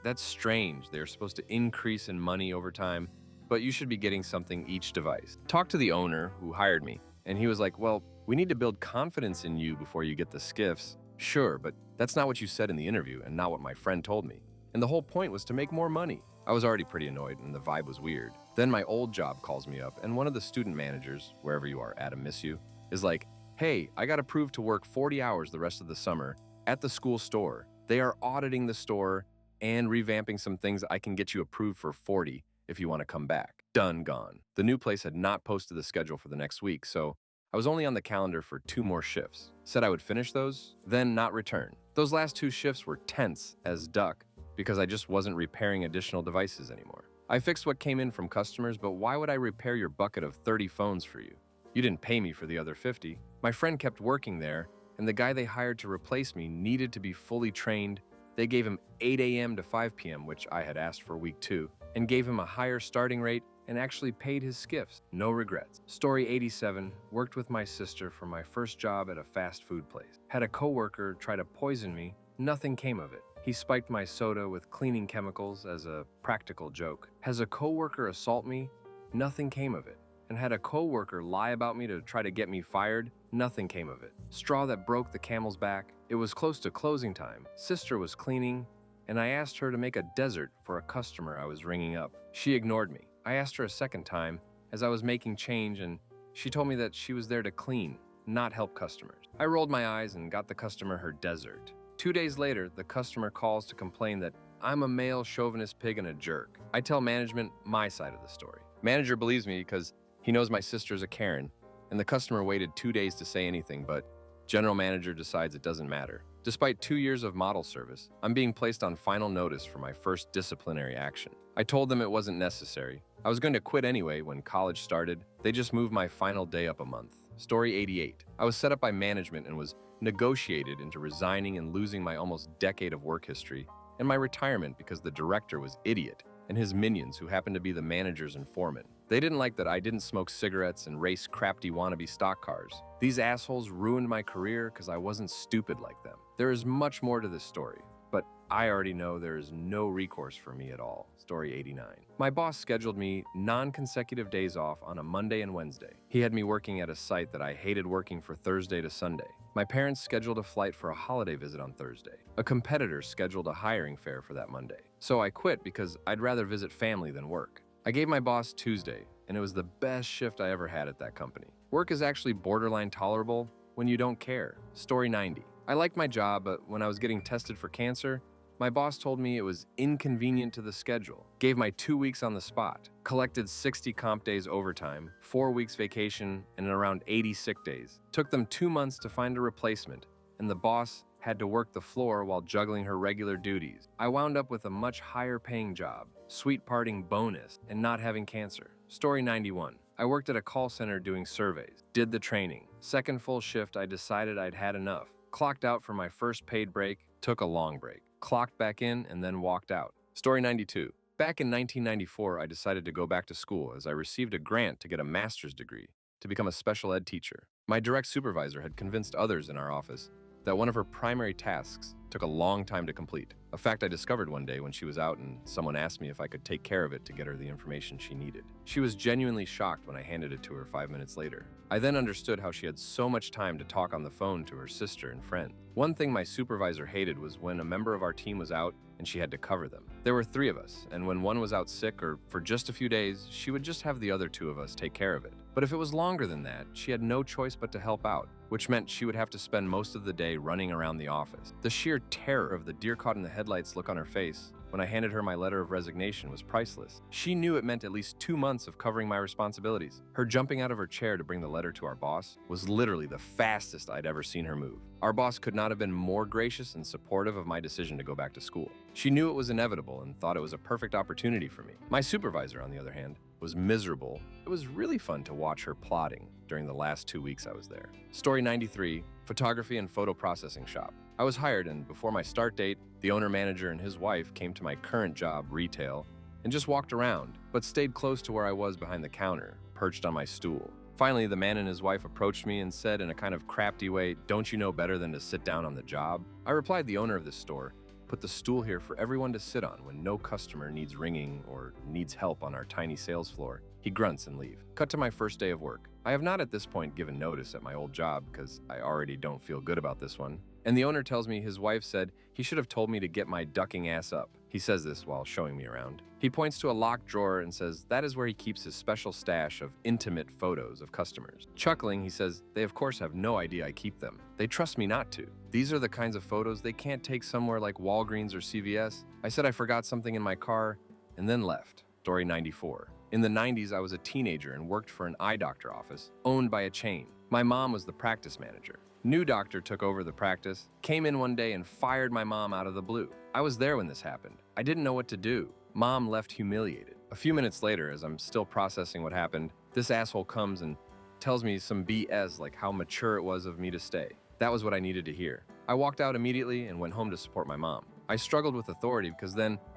that's strange. They're supposed to increase in money over time, but you should be getting something each device. Talked to the owner who hired me, and he was like, well, we need to build confidence in you before you get the skiffs. Sure, but that's not what you said in the interview and not what my friend told me. And the whole point was to make more money. I was already pretty annoyed and the vibe was weird. Then my old job calls me up and one of the student managers, wherever you are, Adam, miss you, is like, hey, I got approved to work 40 hours the rest of the summer at the school store. They are auditing the store and revamping some things. I can get you approved for 40 if you want to come back. Done, gone. The new place had not posted the schedule for the next week, so I was only on the calendar for 2 more shifts. Said I would finish those, then not return. Those last 2 shifts were tense as duck because I just wasn't repairing additional devices anymore. I fixed what came in from customers, but why would I repair your bucket of 30 phones for you? You didn't pay me for the other 50. My friend kept working there, and the guy they hired to replace me needed to be fully trained. They gave him 8 a.m. to 5 p.m., which I had asked for week 2, and gave him a higher starting rate and actually paid his skiffs. No regrets. Story 87, worked with my sister for my first job at a fast food place. Had a coworker try to poison me. Nothing came of it. He spiked my soda with cleaning chemicals as a practical joke. Has a coworker assault me? Nothing came of it. And had a coworker lie about me to try to get me fired? Nothing came of it. Straw that broke the camel's back. It was close to closing time. Sister was cleaning, and I asked her to make a dessert for a customer I was ringing up. She ignored me. I asked her a second time as I was making change, and she told me that she was there to clean, not help customers. I rolled my eyes and got the customer her dessert. 2 days later, the customer calls to complain that I'm a male chauvinist pig and a jerk. I tell management my side of the story. Manager believes me because he knows my sister's a Karen, and the customer waited 2 days to say anything, but general manager decides it doesn't matter. Despite 2 years of model service, I'm being placed on final notice for my first disciplinary action. I told them it wasn't necessary. I was going to quit anyway when college started. They just moved my final day up a month. Story 88. I was set up by management and was negotiated into resigning and losing my almost decade of work history and my retirement because the director was idiot and his minions who happened to be the managers and foremen. They didn't like that I didn't smoke cigarettes and race crafty wannabe stock cars. These assholes ruined my career because I wasn't stupid like them. There is much more to this story, but I already know there is no recourse for me at all. Story 89. My boss scheduled me non-consecutive days off on a Monday and Wednesday. He had me working at a site that I hated working for Thursday to Sunday. My parents scheduled a flight for a holiday visit on Thursday. A competitor scheduled a hiring fair for that Monday. So I quit because I'd rather visit family than work. I gave my boss Tuesday, and it was the best shift I ever had at that company. Work is actually borderline tolerable when you don't care. Story 90. I liked my job, but when I was getting tested for cancer, my boss told me it was inconvenient to the schedule, gave my 2 weeks on the spot, collected 60 comp days overtime, 4 weeks vacation, and around 80 sick days. Took them 2 months to find a replacement, and the boss had to work the floor while juggling her regular duties. I wound up with a much higher paying job, sweet parting bonus, and not having cancer. Story 91. I worked at a call center doing surveys, did the training. Second full shift, I decided I'd had enough. Clocked out for my first paid break, took a long break. Clocked back in, and then walked out. Story 92. Back in 1994, I decided to go back to school as I received a grant to get a master's degree to become a special ed teacher. My direct supervisor had convinced others in our office that one of her primary tasks took a long time to complete, a fact I discovered one day when she was out and someone asked me if I could take care of it to get her the information she needed. She was genuinely shocked when I handed it to her 5 minutes later. I then understood how she had so much time to talk on the phone to her sister and friend. One thing my supervisor hated was when a member of our team was out and she had to cover them. There were 3 of us, and when one was out sick or for just a few days, she would just have the other 2 of us take care of it. But if it was longer than that, she had no choice but to help out, which meant she would have to spend most of the day running around the office. The sheer terror of the deer-caught-in-the-headlights look on her face when I handed her my letter of resignation was priceless. She knew it meant at least 2 months of covering my responsibilities. Her jumping out of her chair to bring the letter to our boss was literally the fastest I'd ever seen her move. Our boss could not have been more gracious and supportive of my decision to go back to school. She knew it was inevitable and thought it was a perfect opportunity for me. My supervisor, on the other hand, was miserable. It was really fun to watch her plotting during the last 2 weeks I was there. Story 93, photography and photo processing shop. I was hired, and before my start date, the owner-manager and his wife came to my current job, retail, and just walked around, but stayed close to where I was behind the counter, perched on my stool. Finally, the man and his wife approached me and said in a kind of crafty way, "Don't you know better than to sit down on the job?" I replied, "The owner of this store put the stool here for everyone to sit on when no customer needs ringing or needs help on our tiny sales floor." He grunts and leaves. Cut to my first day of work. I have not at this point given notice at my old job because I already don't feel good about this one. And the owner tells me his wife said he should have told me to get my ducking ass up. He says this while showing me around. He points to a locked drawer and says that is where he keeps his special stash of intimate photos of customers. Chuckling, he says they of course have no idea I keep them. They trust me not to. These are the kinds of photos they can't take somewhere like Walgreens or CVS. I said I forgot something in my car and then left. Story 94. In the 90s, I was a teenager and worked for an eye doctor office owned by a chain. My mom was the practice manager. New doctor took over the practice, came in one day and fired my mom out of the blue. I was there when this happened. I didn't know what to do. Mom left humiliated. A few minutes later, as I'm still processing what happened, this asshole comes and tells me some BS like how mature it was of me to stay. That was what I needed to hear. I walked out immediately and went home to support my mom. I struggled with authority because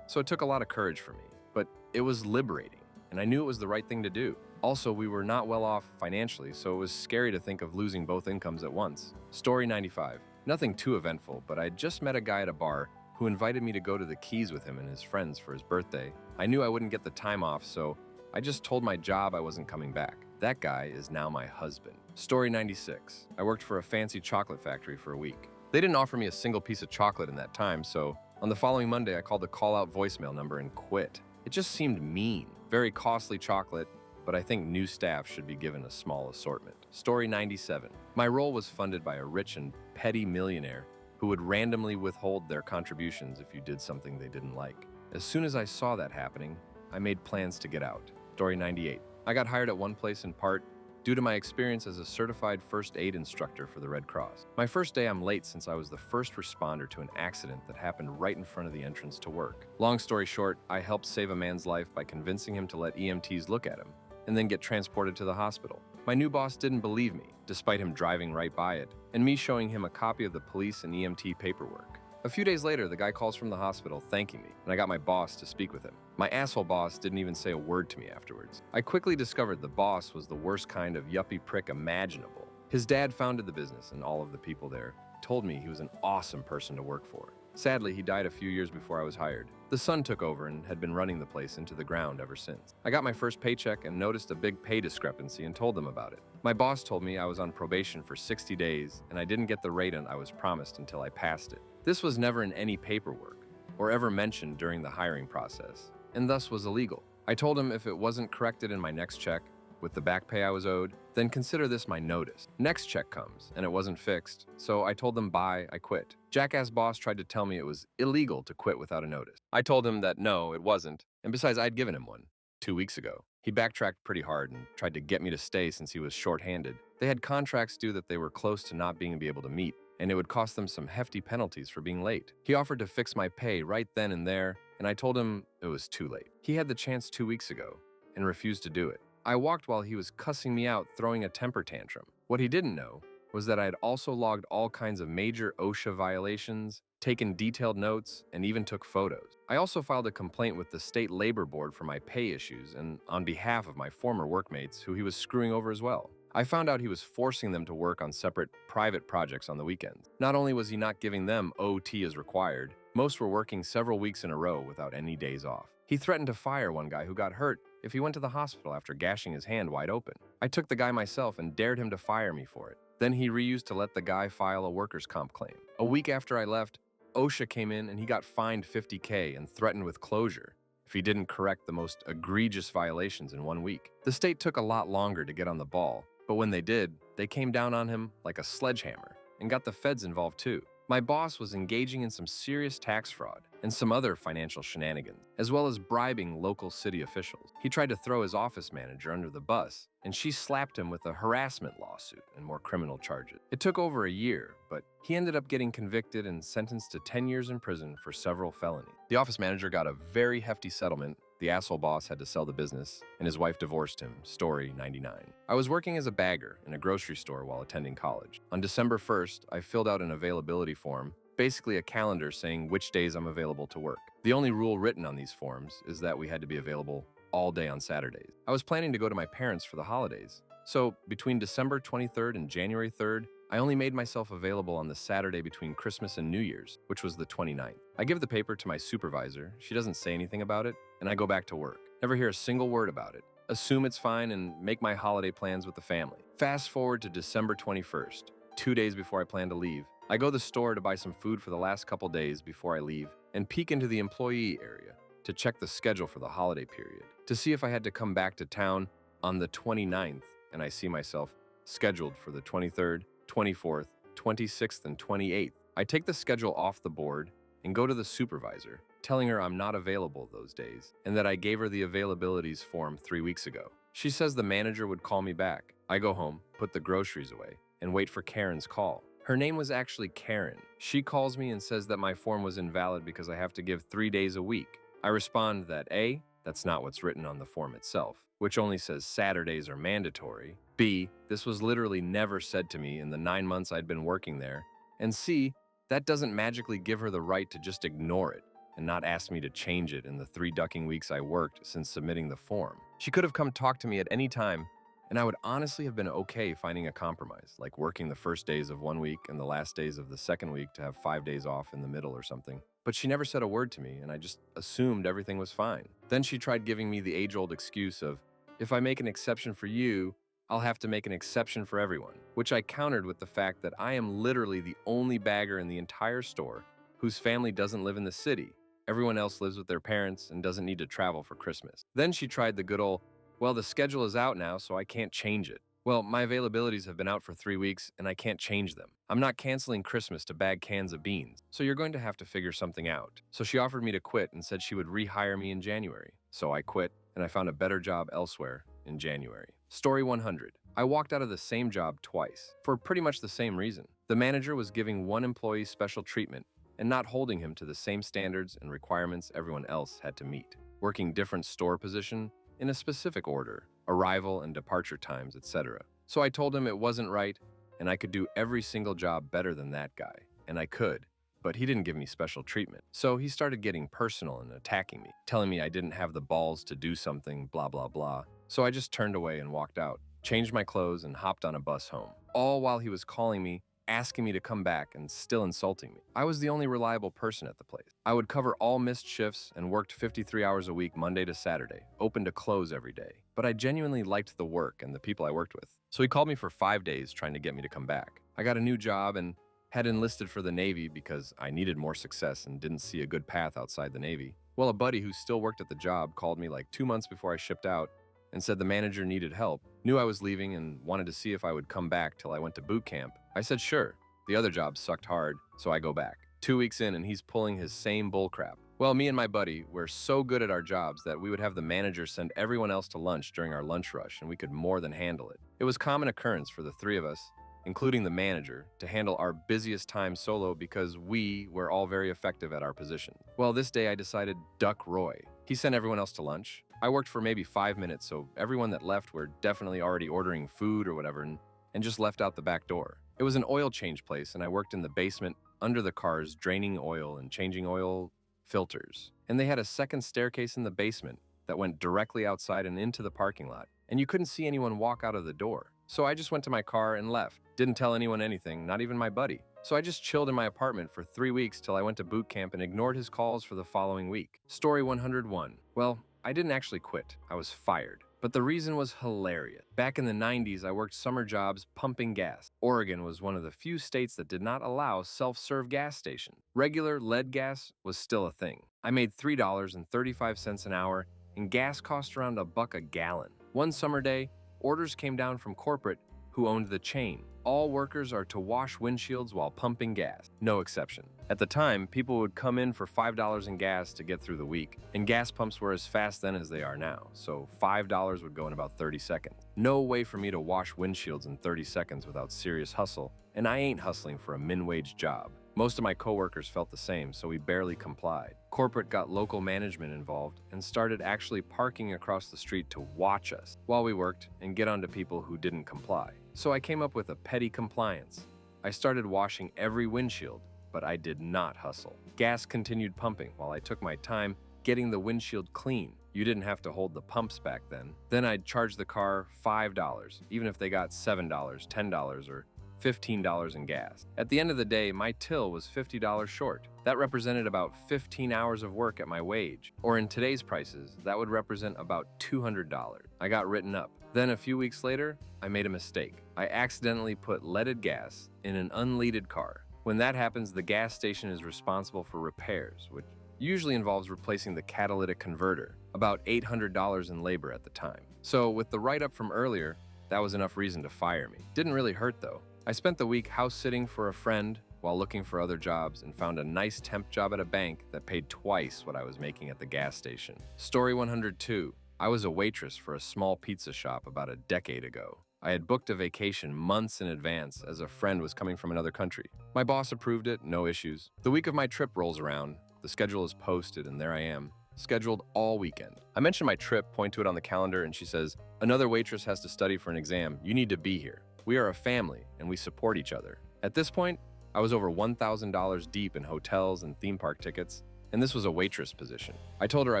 so it took a lot of courage for me, but it was liberating, and I knew it was the right thing to do. Also, we were not well off financially, so it was scary to think of losing both incomes at once. Story 95. Nothing too eventful, but I just met a guy at a bar who invited me to go to the Keys with him and his friends for his birthday. I knew I wouldn't get the time off, so I just told my job I wasn't coming back. That guy is now my husband. Story 96. I worked for a fancy chocolate factory for a week. They didn't offer me a single piece of chocolate in that time, so on the following Monday I called the call-out voicemail number and quit. It just seemed mean. Very costly chocolate, but I think new staff should be given a small assortment. Story 97. My role was funded by a rich and petty millionaire who would randomly withhold their contributions if you did something they didn't like. As soon as I saw that happening, I made plans to get out. Story 98. I got hired at one place in part due to my experience as a certified first aid instructor for the Red Cross. My first day I'm late since I was the first responder to an accident that happened right in front of the entrance to work. Long story short, I helped save a man's life by convincing him to let EMTs look at him and then get transported to the hospital. My new boss didn't believe me, despite him driving right by it, and me showing him a copy of the police and EMT paperwork. A few days later, the guy calls from the hospital thanking me, and I got my boss to speak with him. My asshole boss didn't even say a word to me afterwards. I quickly discovered the boss was the worst kind of yuppie prick imaginable. His dad founded the business, and all of the people there told me he was an awesome person to work for. Sadly, he died a few years before I was hired. The son took over and had been running the place into the ground ever since. I got my first paycheck and noticed a big pay discrepancy and told them about it. My boss told me I was on probation for 60 days and I didn't get the rate I was promised until I passed it. This was never in any paperwork or ever mentioned during the hiring process, and thus was illegal. I told him if it wasn't corrected in my next check, with the back pay I was owed, then consider this my notice. Next check comes, and it wasn't fixed, so I told them bye, I quit. Jackass boss tried to tell me it was illegal to quit without a notice. I told him that no, it wasn't, and besides, I'd given him one 2 weeks ago. He backtracked pretty hard and tried to get me to stay since he was short-handed. They had contracts due that they were close to not being able to meet, and it would cost them some hefty penalties for being late. He offered to fix my pay right then and there, and I told him it was too late. He had the chance 2 weeks ago and refused to do it. I walked while he was cussing me out, throwing a temper tantrum. What he didn't know was that I had also logged all kinds of major OSHA violations, taken detailed notes, and even took photos. I also filed a complaint with the State Labor Board for my pay issues and on behalf of my former workmates who he was screwing over as well. I found out he was forcing them to work on separate private projects on the weekends. Not only was he not giving them OT as required, most were working several weeks in a row without any days off. He threatened to fire one guy who got hurt if he went to the hospital after gashing his hand wide open. I took the guy myself and dared him to fire me for it. Then he reused to let the guy file a workers' comp claim. A week after I left, OSHA came in and he got fined $50K and threatened with closure if he didn't correct the most egregious violations in 1 week. The state took a lot longer to get on the ball, but when they did, they came down on him like a sledgehammer and got the feds involved too. My boss was engaging in some serious tax fraud and some other financial shenanigans, as well as bribing local city officials. He tried to throw his office manager under the bus, and she slapped him with a harassment lawsuit and more criminal charges. It took over a year, but he ended up getting convicted and sentenced to 10 years in prison for several felonies. The office manager got a very hefty settlement. The asshole boss had to sell the business, and his wife divorced him. Story 99. I was working as a bagger in a grocery store while attending college. On December 1st, I filled out an availability form, basically a calendar saying which days I'm available to work. The only rule written on these forms is that we had to be available all day on Saturdays. I was planning to go to my parents for the holidays, so between December 23rd and January 3rd, I only made myself available on the Saturday between Christmas and New Year's, which was the 29th. I give the paper to my supervisor, she doesn't say anything about it, and I go back to work. Never hear a single word about it. Assume it's fine and make my holiday plans with the family. Fast forward to December 21st, 2 days before I plan to leave. I go to the store to buy some food for the last couple days before I leave and peek into the employee area to check the schedule for the holiday period, to see if I had to come back to town on the 29th, and I see myself scheduled for the 23rd, 24th, 26th, and 28th. I take the schedule off the board and go to the supervisor, telling her I'm not available those days and that I gave her the availabilities form 3 weeks ago. She says the manager would call me back. I go home, put the groceries away, and wait for Karen's call. Her name was actually Karen. She calls me and says that my form was invalid because I have to give 3 days a week. I respond that A, that's not what's written on the form itself, which only says Saturdays are mandatory. B, this was literally never said to me in the 9 months I'd been working there. And C, that doesn't magically give her the right to just ignore it and not ask me to change it in the 3 ducking weeks I worked since submitting the form. She could have come talk to me at any time, and I would honestly have been okay finding a compromise, like working the first days of 1 week and the last days of the second week to have 5 days off in the middle or something. But she never said a word to me, and I just assumed everything was fine. Then she tried giving me the age-old excuse of, if I make an exception for you, I'll have to make an exception for everyone, which I countered with the fact that I am literally the only bagger in the entire store whose family doesn't live in the city. Everyone else lives with their parents and doesn't need to travel for Christmas. Then she tried the good old, well, the schedule is out now, so I can't change it. Well, my availabilities have been out for 3 weeks, and I can't change them. I'm not canceling Christmas to bag cans of beans, so you're going to have to figure something out. So she offered me to quit and said she would rehire me in January. So I quit, and I found a better job elsewhere in January. Story 100. I walked out of the same job twice, for pretty much the same reason. The manager was giving one employee special treatment and not holding him to the same standards and requirements everyone else had to meet. Working different store position in a specific order, arrival and departure times, etc. So I told him it wasn't right, and I could do every single job better than that guy. And I could, but he didn't give me special treatment. So he started getting personal and attacking me, telling me I didn't have the balls to do something, blah, blah, blah. So I just turned away and walked out, changed my clothes, and hopped on a bus home. All while he was calling me, asking me to come back, and still insulting me. I was the only reliable person at the place. I would cover all missed shifts and worked 53 hours a week Monday to Saturday, open to close every day. But I genuinely liked the work and the people I worked with. So he called me for 5 days trying to get me to come back. I got a new job and had enlisted for the Navy because I needed more success and didn't see a good path outside the Navy. Well, a buddy who still worked at the job called me like 2 months before I shipped out and said the manager needed help, knew I was leaving, and wanted to see if I would come back till I went to boot camp. I said sure. The other job sucked hard, so I go back. 2 weeks in and he's pulling his same bullcrap. Well, me and my buddy were so good at our jobs that we would have the manager send everyone else to lunch during our lunch rush, and we could more than handle it. It was common occurrence for the three of us, including the manager, to handle our busiest time solo because we were all very effective at our position. Well, this day I decided duck Roy. He sent everyone else to lunch. I worked for maybe 5 minutes, so everyone that left were definitely already ordering food or whatever and just left out the back door. It was an oil change place, and I worked in the basement under the cars, draining oil and changing oil filters. And they had a second staircase in the basement that went directly outside and into the parking lot, and you couldn't see anyone walk out of the door. So I just went to my car and left. Didn't tell anyone anything, not even my buddy. So I just chilled in my apartment for 3 weeks till I went to boot camp and ignored his calls for the following week. Story 101. Well, I didn't actually quit. I was fired. But the reason was hilarious. Back in the 90s, I worked summer jobs pumping gas. Oregon was one of the few states that did not allow self-serve gas stations. Regular lead gas was still a thing. I made $3.35 an hour, and gas cost around $1 a gallon. One summer day, orders came down from corporate, who owned the chain. All workers are to wash windshields while pumping gas. No exception. At the time, people would come in for $5 in gas to get through the week, and gas pumps were as fast then as they are now, so $5 would go in about 30 seconds. No way for me to wash windshields in 30 seconds without serious hustle, and I ain't hustling for a min-wage job. Most of my coworkers felt the same, so we barely complied. Corporate got local management involved and started actually parking across the street to watch us while we worked and get onto people who didn't comply. So I came up with a petty compliance. I started washing every windshield, but I did not hustle. Gas continued pumping while I took my time getting the windshield clean. You didn't have to hold the pumps back then. Then I'd charge the car $5, even if they got $7, $10, or $15 in gas. At the end of the day, my till was $50 short. That represented about 15 hours of work at my wage. Or in today's prices, that would represent about $200. I got written up. Then a few weeks later, I made a mistake. I accidentally put leaded gas in an unleaded car. When that happens, the gas station is responsible for repairs, which usually involves replacing the catalytic converter, about $800 in labor at the time. So with the write-up from earlier, that was enough reason to fire me. Didn't really hurt though. I spent the week house sitting for a friend while looking for other jobs and found a nice temp job at a bank that paid twice what I was making at the gas station. Story 102. I was a waitress for a small pizza shop about a decade ago. I had booked a vacation months in advance as a friend was coming from another country. My boss approved it, no issues. The week of my trip rolls around, the schedule is posted, and there I am, scheduled all weekend. I mention my trip, point to it on the calendar, and she says, "Another waitress has to study for an exam. You need to be here. We are a family, and we support each other." At this point, I was over $1,000 deep in hotels and theme park tickets, and this was a waitress position. I told her I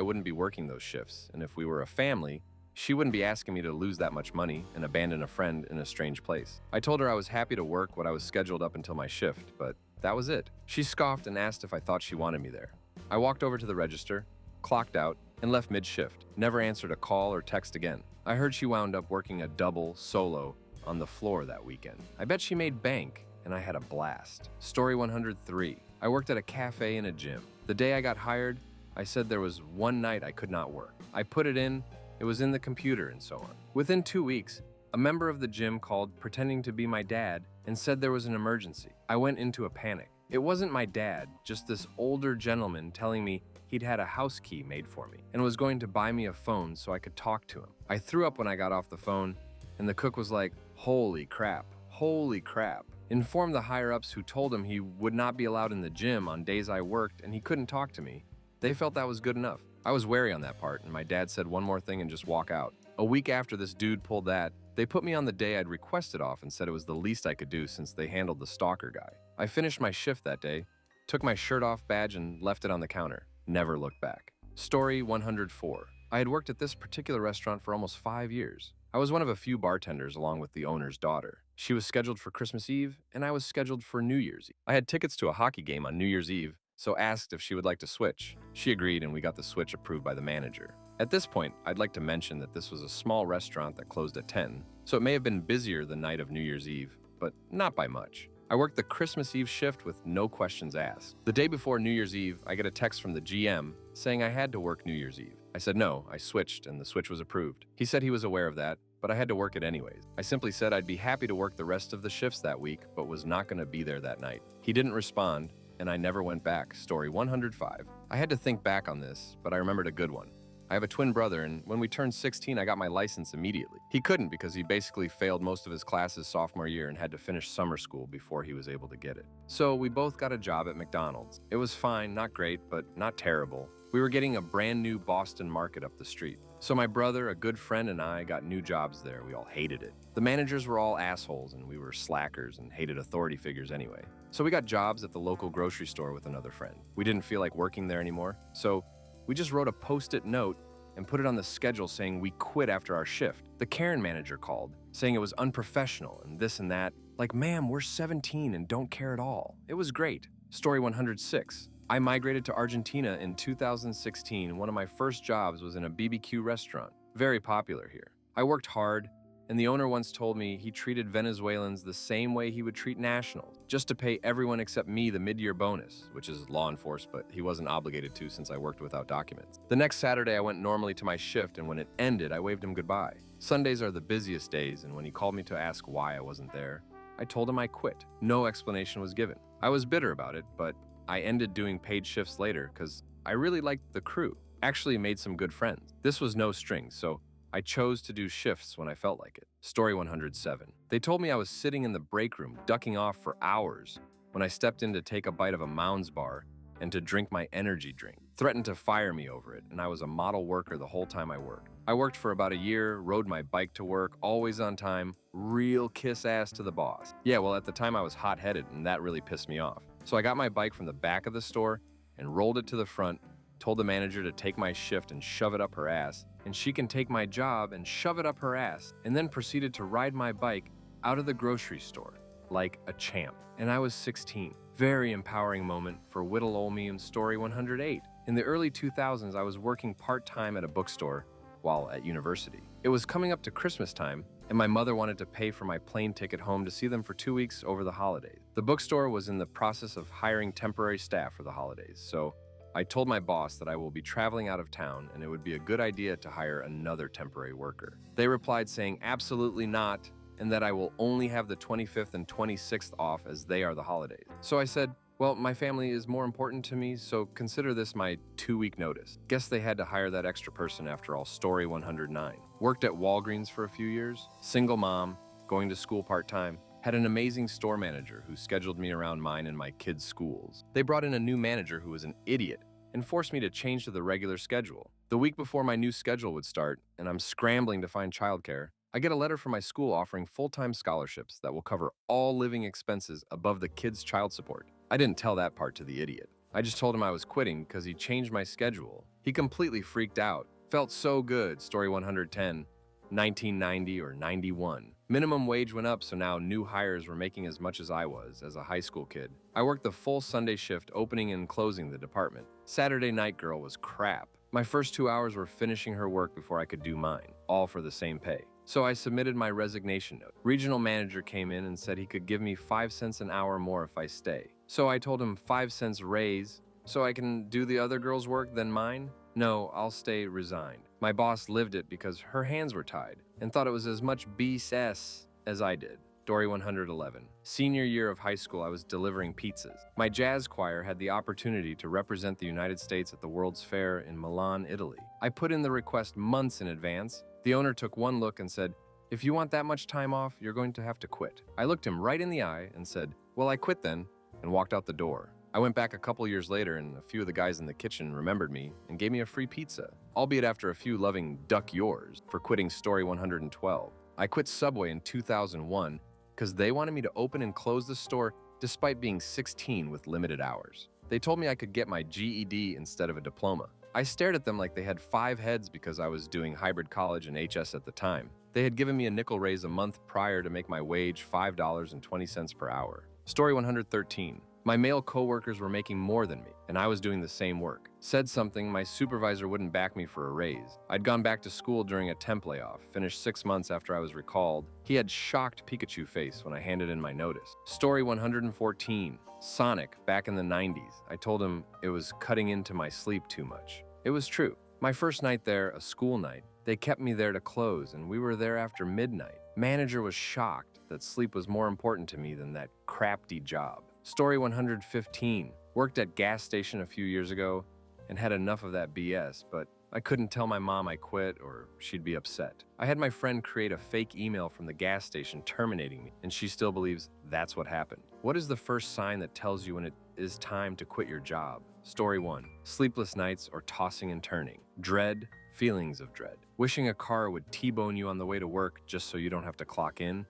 wouldn't be working those shifts, and if we were a family, she wouldn't be asking me to lose that much money and abandon a friend in a strange place. I told her I was happy to work what I was scheduled up until my shift, but that was it. She scoffed and asked if I thought she wanted me there. I walked over to the register, clocked out, and left mid-shift. Never answered a call or text again. I heard she wound up working a double solo on the floor that weekend. I bet she made bank, and I had a blast. Story 103. I worked at a cafe and a gym. The day I got hired, I said there was one night I could not work. I put it in, it was in the computer, and so on. Within 2 weeks, a member of the gym called pretending to be my dad and said there was an emergency. I went into a panic. It wasn't my dad, just this older gentleman telling me he'd had a house key made for me and was going to buy me a phone so I could talk to him. I threw up when I got off the phone, and the cook was like, "Holy crap, holy crap." Informed the higher-ups who told him he would not be allowed in the gym on days I worked and he couldn't talk to me. They felt that was good enough. I was wary on that part, and my dad said one more thing and just walk out. A week after this dude pulled that, they put me on the day I'd requested off and said it was the least I could do since they handled the stalker guy. I finished my shift that day, Took my shirt off badge and left it on the counter. Never looked back. Story 104. I had worked at this particular restaurant for almost 5 years. I was one of a few bartenders along with the owner's daughter. She was scheduled for Christmas Eve, and I was scheduled for New Year's Eve. I had tickets to a hockey game on New Year's Eve, so asked if she would like to switch. She agreed, and we got the switch approved by the manager. At this point, I'd like to mention that this was a small restaurant that closed at 10, so it may have been busier the night of New Year's Eve, but not by much. I worked the Christmas Eve shift with no questions asked. The day before New Year's Eve, I get a text from the GM saying I had to work New Year's Eve. I said no, I switched, and the switch was approved. He said he was aware of that, but I had to work it anyways. I simply said I'd be happy to work the rest of the shifts that week, but was not going to be there that night. He didn't respond, and I never went back. Story 105. I had to think back on this, but I remembered a good one. I have a twin brother, and when we turned 16, I got my license immediately. He couldn't because he basically failed most of his classes sophomore year and had to finish summer school before he was able to get it. So we both got a job at McDonald's. It was fine, not great, but not terrible. We were getting a brand new Boston Market up the street. So my brother, a good friend, and I got new jobs there. We all hated it. The managers were all assholes, and we were slackers and hated authority figures anyway. So we got jobs at the local grocery store with another friend. We didn't feel like working there anymore, so we just wrote a post-it note and put it on the schedule saying we quit after our shift. The Karen manager called, saying it was unprofessional and this and that. Like, ma'am, we're 17 and don't care at all. It was great. Story 106. I migrated to Argentina in 2016. One of my first jobs was in a BBQ restaurant, very popular here. I worked hard, and the owner once told me he treated Venezuelans the same way he would treat nationals, just to pay everyone except me the mid-year bonus, which is law enforced, but he wasn't obligated to since I worked without documents. The next Saturday, I went normally to my shift, and when it ended, I waved him goodbye. Sundays are the busiest days, and when he called me to ask why I wasn't there, I told him I quit. No explanation was given. I was bitter about it, but I ended doing paid shifts later because I really liked the crew. Actually made some good friends. This was no strings, so I chose to do shifts when I felt like it. Story 107. They told me I was sitting in the break room, ducking off for hours when I stepped in to take a bite of a Mounds bar and to drink my energy drink. Threatened to fire me over it, and I was a model worker the whole time I worked. I worked for about a year, rode my bike to work, always on time, real kiss ass to the boss. Yeah, well, at the time I was hot-headed, and that really pissed me off. So I got my bike from the back of the store and rolled it to the front, told the manager to take my shift and shove it up her ass, and she can take my job and shove it up her ass, and then proceeded to ride my bike out of the grocery store like a champ. And I was 16. Very empowering moment for Whittle Olme in Story 108. In the early 2000s, I was working part-time at a bookstore while at university. It was coming up to Christmas time, and my mother wanted to pay for my plane ticket home to see them for 2 weeks over the holidays. The bookstore was in the process of hiring temporary staff for the holidays, so I told my boss that I will be traveling out of town and it would be a good idea to hire another temporary worker. They replied saying absolutely not, and that I will only have the 25th and 26th off as they are the holidays. So I said, well, my family is more important to me, so consider this my 2-week notice. Guess they had to hire that extra person after all. Story 109. Worked at Walgreens for a few years, single mom, going to school part-time. Had an amazing store manager who scheduled me around mine and my kids' schools. They brought in a new manager who was an idiot and forced me to change to the regular schedule. The week before my new schedule would start, and I'm scrambling to find childcare, I get a letter from my school offering full-time scholarships that will cover all living expenses above the kids' child support. I didn't tell that part to the idiot. I just told him I was quitting because he changed my schedule. He completely freaked out. Felt so good. Story 110, 1990 or 91. Minimum wage went up, so now new hires were making as much as I was as a high school kid. I worked the full Sunday shift, opening and closing the department. Saturday night girl was crap. My first 2 hours were finishing her work before I could do mine, all for the same pay. So I submitted my resignation note. Regional manager came in and said he could give me 5 cents an hour more if I stay. So I told him 5 cents raise, so I can do the other girl's work than mine? No, I'll stay resigned. My boss lived it because her hands were tied and thought it was as much BS as I did. Story 111. Senior year of high school, I was delivering pizzas. My jazz choir had the opportunity to represent the United States at the World's Fair in Milan, Italy. I put in the request months in advance. The owner took one look and said, "If you want that much time off, you're going to have to quit." I looked him right in the eye and said, "Well, I quit then," and walked out the door. I went back a couple years later and a few of the guys in the kitchen remembered me and gave me a free pizza, albeit after a few loving duck yours for quitting. Story 112. I quit Subway in 2001 because they wanted me to open and close the store despite being 16 with limited hours. They told me I could get my GED instead of a diploma. I stared at them like they had 5 heads because I was doing hybrid college and HS at the time. They had given me a nickel raise a month prior to make my wage $5.20 per hour. Story 113. My male coworkers were making more than me, and I was doing the same work. Said something, my supervisor wouldn't back me for a raise. I'd gone back to school during a temp layoff, finished 6 months after I was recalled. He had shocked Pikachu face when I handed in my notice. Story 114. Sonic, back in the 90s. I told him it was cutting into my sleep too much. It was true. My first night there, a school night, they kept me there to close, and we were there after midnight. Manager was shocked that sleep was more important to me than that crafty job. Story 115. Worked at gas station a few years ago and had enough of that BS, but I couldn't tell my mom I quit or she'd be upset. I had my friend create a fake email from the gas station terminating me, and she still believes that's what happened. What is the first sign that tells you when it is time to quit your job? Story 1. Sleepless nights or tossing and turning. Dread, feelings of dread. Wishing a car would T-bone you on the way to work just so you don't have to clock in.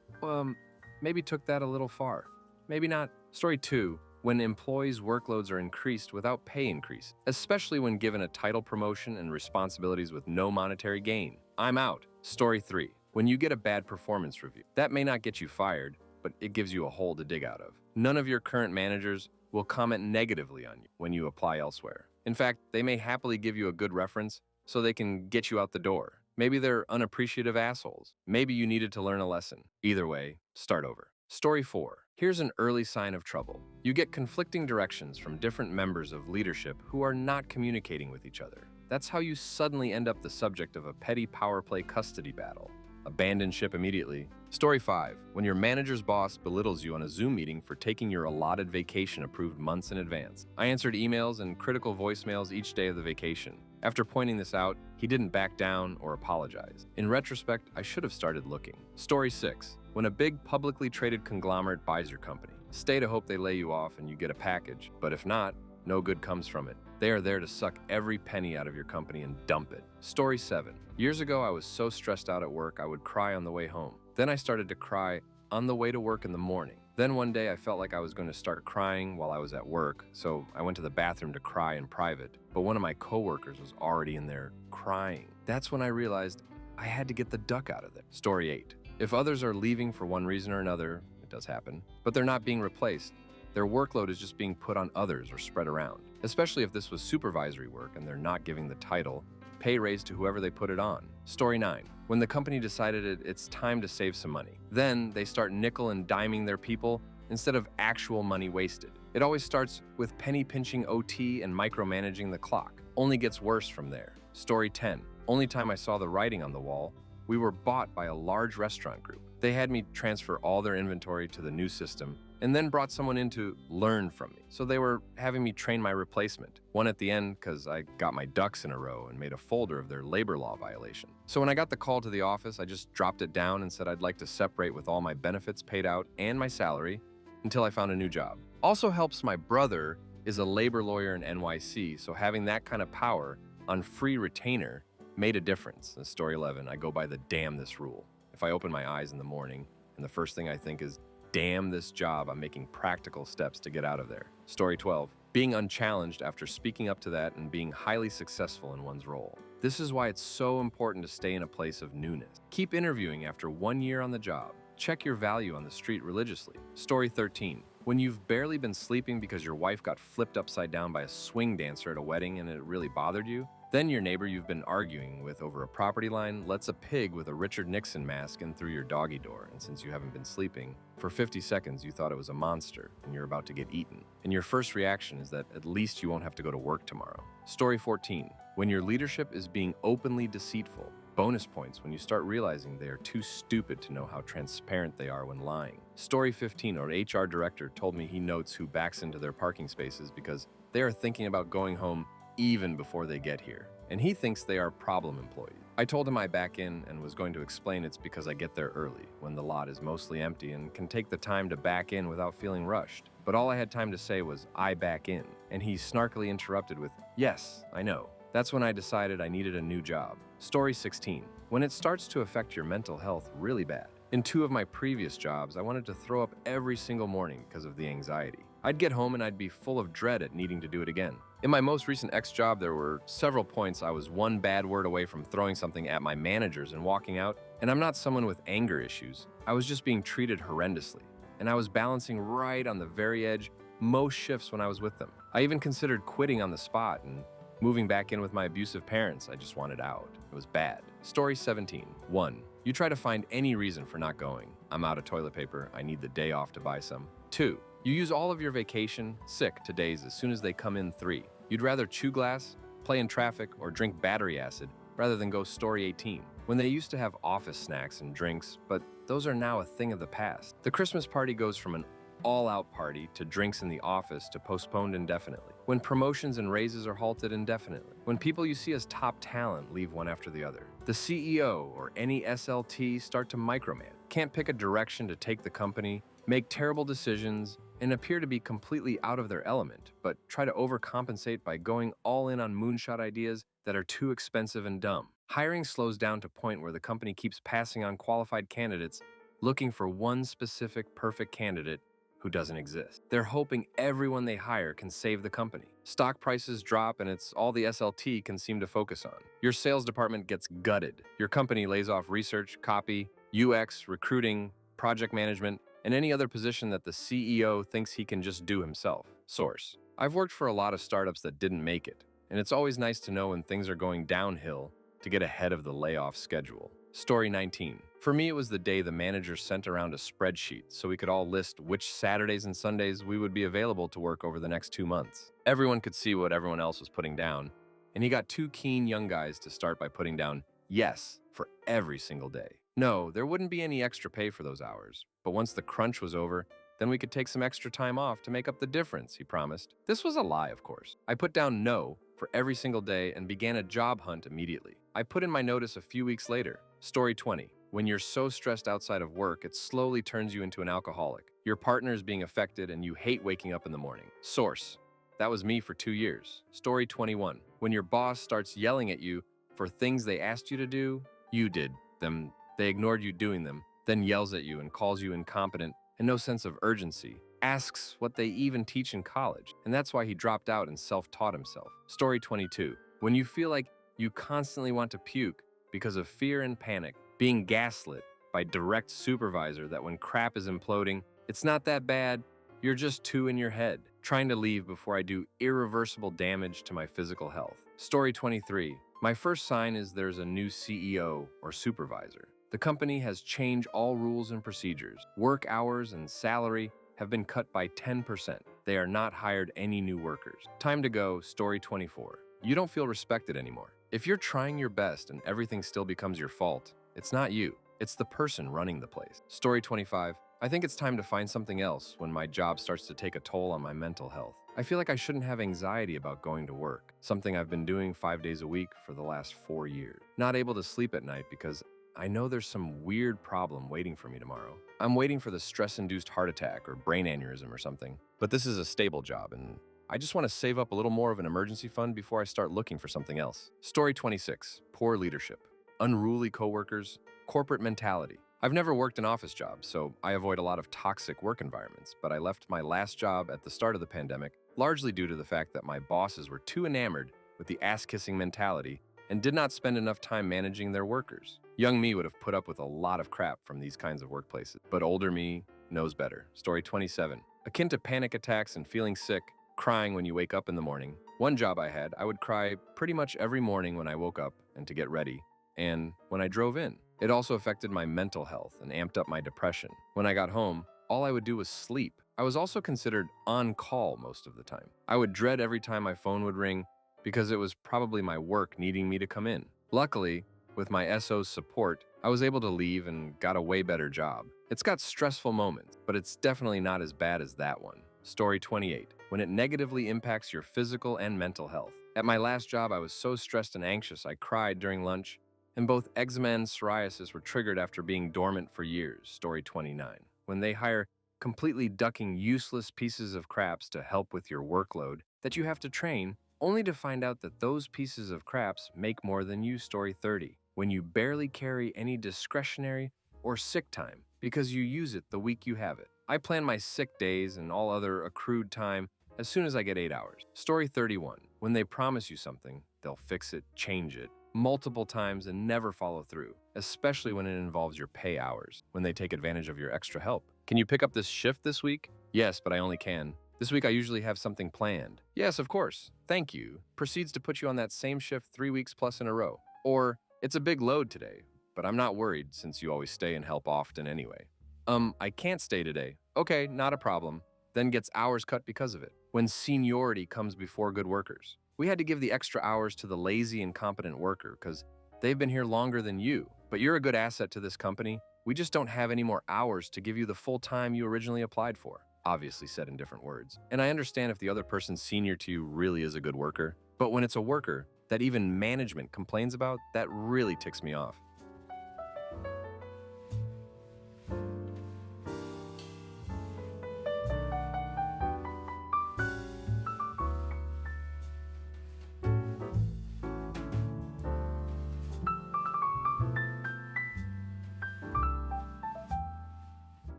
Maybe took that a little far. Maybe not. Story 2. When employees' workloads are increased without pay increase, especially when given a title promotion and responsibilities with no monetary gain. I'm out. Story 3. When you get a bad performance review. That may not get you fired, but it gives you a hole to dig out of. None of your current managers will comment negatively on you when you apply elsewhere. In fact, they may happily give you a good reference so they can get you out the door. Maybe they're unappreciative assholes. Maybe you needed to learn a lesson. Either way, start over. Story 4. Here's an early sign of trouble. You get conflicting directions from different members of leadership who are not communicating with each other. That's how you suddenly end up the subject of a petty power play custody battle. Abandon ship immediately. Story 5. When your manager's boss belittles you on a Zoom meeting for taking your allotted vacation approved months in advance. I answered emails and critical voicemails each day of the vacation. After pointing this out, he didn't back down or apologize. In retrospect, I should have started looking. Story 6. When a big publicly traded conglomerate buys your company, stay to hope they lay you off and you get a package. But if not, no good comes from it. They are there to suck every penny out of your company and dump it. Story 7. Years ago, I was so stressed out at work, I would cry on the way home. Then I started to cry on the way to work in the morning. Then one day I felt like I was going to start crying while I was at work, so I went to the bathroom to cry in private. But one of my coworkers was already in there crying. That's when I realized I had to get the duck out of there. Story 8. If others are leaving for one reason or another, it does happen, but they're not being replaced. Their workload is just being put on others or spread around, especially if this was supervisory work and they're not giving the title, pay raise to whoever they put it on. Story 9. When the company decided it's time to save some money, then they start nickel and diming their people instead of actual money wasted. It always starts with penny pinching OT and micromanaging the clock. Only gets worse from there. Story 10. Only time I saw the writing on the wall, we were bought by a large restaurant group. They had me transfer all their inventory to the new system and then brought someone in to learn from me. So they were having me train my replacement. One at the end because I got my ducks in a row and made a folder of their labor law violation. So when I got the call to the office, I just dropped it down and said I'd like to separate with all my benefits paid out and my salary until I found a new job. Also helps my brother is a labor lawyer in NYC, so having that kind of power on free retainer made a difference. In story 11, I go by the damn this rule. If I open my eyes in the morning and the first thing I think is, damn this job, I'm making practical steps to get out of there. Story 12, being unchallenged after speaking up to that and being highly successful in one's role. This is why it's so important to stay in a place of newness. Keep interviewing after 1 year on the job. Check your value on the street religiously. Story 13, when you've barely been sleeping because your wife got flipped upside down by a swing dancer at a wedding and it really bothered you, then your neighbor you've been arguing with over a property line lets a pig with a Richard Nixon mask in through your doggy door, and since you haven't been sleeping, for 50 seconds you thought it was a monster and you're about to get eaten. And your first reaction is that at least you won't have to go to work tomorrow. Story 14, when your leadership is being openly deceitful. Bonus points when you start realizing they are too stupid to know how transparent they are when lying. Story 15, our HR director told me he notes who backs into their parking spaces because they are thinking about going home even before they get here, and he thinks they are problem employees. I told him I back in and was going to explain it's because I get there early, when the lot is mostly empty and can take the time to back in without feeling rushed. But all I had time to say was, I back in, and he snarkily interrupted with, yes, I know. That's when I decided I needed a new job. Story 16, when it starts to affect your mental health really bad. In 2 of my previous jobs, I wanted to throw up every single morning because of the anxiety. I'd get home and I'd be full of dread at needing to do it again. In my most recent ex-job, there were several points I was one bad word away from throwing something at my managers and walking out, and I'm not someone with anger issues. I was just being treated horrendously, and I was balancing right on the very edge most shifts when I was with them. I even considered quitting on the spot and moving back in with my abusive parents. I just wanted out. It was bad. Story 17. 1. You try to find any reason for not going. I'm out of toilet paper. I need the day off to buy some. 2. You use all of your vacation, sick to days as soon as they come in. 3. You'd rather chew glass, play in traffic, or drink battery acid rather than go. Story 18. When they used to have office snacks and drinks, but those are now a thing of the past. The Christmas party goes from an all-out party to drinks in the office to postponed indefinitely. When promotions and raises are halted indefinitely. When people you see as top talent leave one after the other. The CEO or any SLT start to micromanage. Can't pick a direction to take the company, make terrible decisions, and appear to be completely out of their element, but try to overcompensate by going all in on moonshot ideas that are too expensive and dumb. Hiring slows down to a point where the company keeps passing on qualified candidates, looking for one specific perfect candidate who doesn't exist. They're hoping everyone they hire can save the company. Stock prices drop and it's all the SLT can seem to focus on. Your sales department gets gutted. Your company lays off research, copy, UX, recruiting, project management, and any other position that the CEO thinks he can just do himself. Source. I've worked for a lot of startups that didn't make it, and it's always nice to know when things are going downhill to get ahead of the layoff schedule. Story 19. For me, it was the day the manager sent around a spreadsheet so we could all list which Saturdays and Sundays we would be available to work over the next 2 months. Everyone could see what everyone else was putting down, and he got 2 keen young guys to start by putting down yes for every single day. No, there wouldn't be any extra pay for those hours, but once the crunch was over, then we could take some extra time off to make up the difference, he promised. This was a lie, of course. I put down no for every single day and began a job hunt immediately. I put in my notice a few weeks later. Story 20. When you're so stressed outside of work, it slowly turns you into an alcoholic. Your partner is being affected and you hate waking up in the morning. Source. That was me for 2 years. Story 21. When your boss starts yelling at you for things they asked you to do, you did them. They ignored you doing them, then yells at you and calls you incompetent and no sense of urgency. Asks what they even teach in college, and that's why he dropped out and self-taught himself. Story 22. When you feel like you constantly want to puke because of fear and panic, being gaslit by direct supervisor that when crap is imploding, it's not that bad, you're just too in your head, trying to leave before I do irreversible damage to my physical health. Story 23. My first sign is there's a new CEO or supervisor. The company has changed all rules and procedures. Work hours and salary have been cut by 10%. They are not hired any new workers. Time to go. Story 24. You don't feel respected anymore. If you're trying your best and everything still becomes your fault, it's not you. It's the person running the place. Story 25. I think it's time to find something else when my job starts to take a toll on my mental health. I feel like I shouldn't have anxiety about going to work, something I've been doing 5 days a week for the last 4 years. Not able to sleep at night because I know there's some weird problem waiting for me tomorrow. I'm waiting for the stress-induced heart attack or brain aneurysm or something. But this is a stable job, and I just want to save up a little more of an emergency fund before I start looking for something else. Story 26. Poor leadership. Unruly coworkers. Corporate mentality. I've never worked an office job, so I avoid a lot of toxic work environments, but I left my last job at the start of the pandemic, largely due to the fact that my bosses were too enamored with the ass-kissing mentality and did not spend enough time managing their workers. Young me would have put up with a lot of crap from these kinds of workplaces, but older me knows better. Story 27. Akin to panic attacks and feeling sick, crying when you wake up in the morning. One job I had, I would cry pretty much every morning when I woke up and to get ready, and when I drove in. It also affected my mental health and amped up my depression. When I got home, all I would do was sleep. I was also considered on call most of the time. I would dread every time my phone would ring because it was probably my work needing me to come in. Luckily, with my SO's support, I was able to leave and got a way better job. It's got stressful moments, but it's definitely not as bad as that one. Story 28. When it negatively impacts your physical and mental health. At my last job, I was so stressed and anxious I cried during lunch, and both eczema and psoriasis were triggered after being dormant for years. Story 29. When they hire completely ducking useless pieces of craps to help with your workload that you have to train, only to find out that those pieces of craps make more than you. Story 30. When you barely carry any discretionary or sick time because you use it the week you have it. I plan my sick days and all other accrued time as soon as I get 8 hours. Story 31. When they promise you something, they'll fix it, change it, multiple times and never follow through, especially when it involves your pay hours, when they take advantage of your extra help. Can you pick up this shift this week? Yes, but I only can. This week I usually have something planned. Yes, of course. Thank you. Proceeds to put you on that same shift 3 weeks plus in a row. Or, it's a big load today, but I'm not worried since you always stay and help often anyway. I can't stay today. Okay, not a problem. Then gets hours cut because of it. When seniority comes before good workers. We had to give the extra hours to the lazy, incompetent worker because they've been here longer than you. But you're a good asset to this company. We just don't have any more hours to give you the full time you originally applied for. Obviously said in different words. And I understand if the other person senior to you really is a good worker. But when it's a worker that even management complains about, that really ticks me off.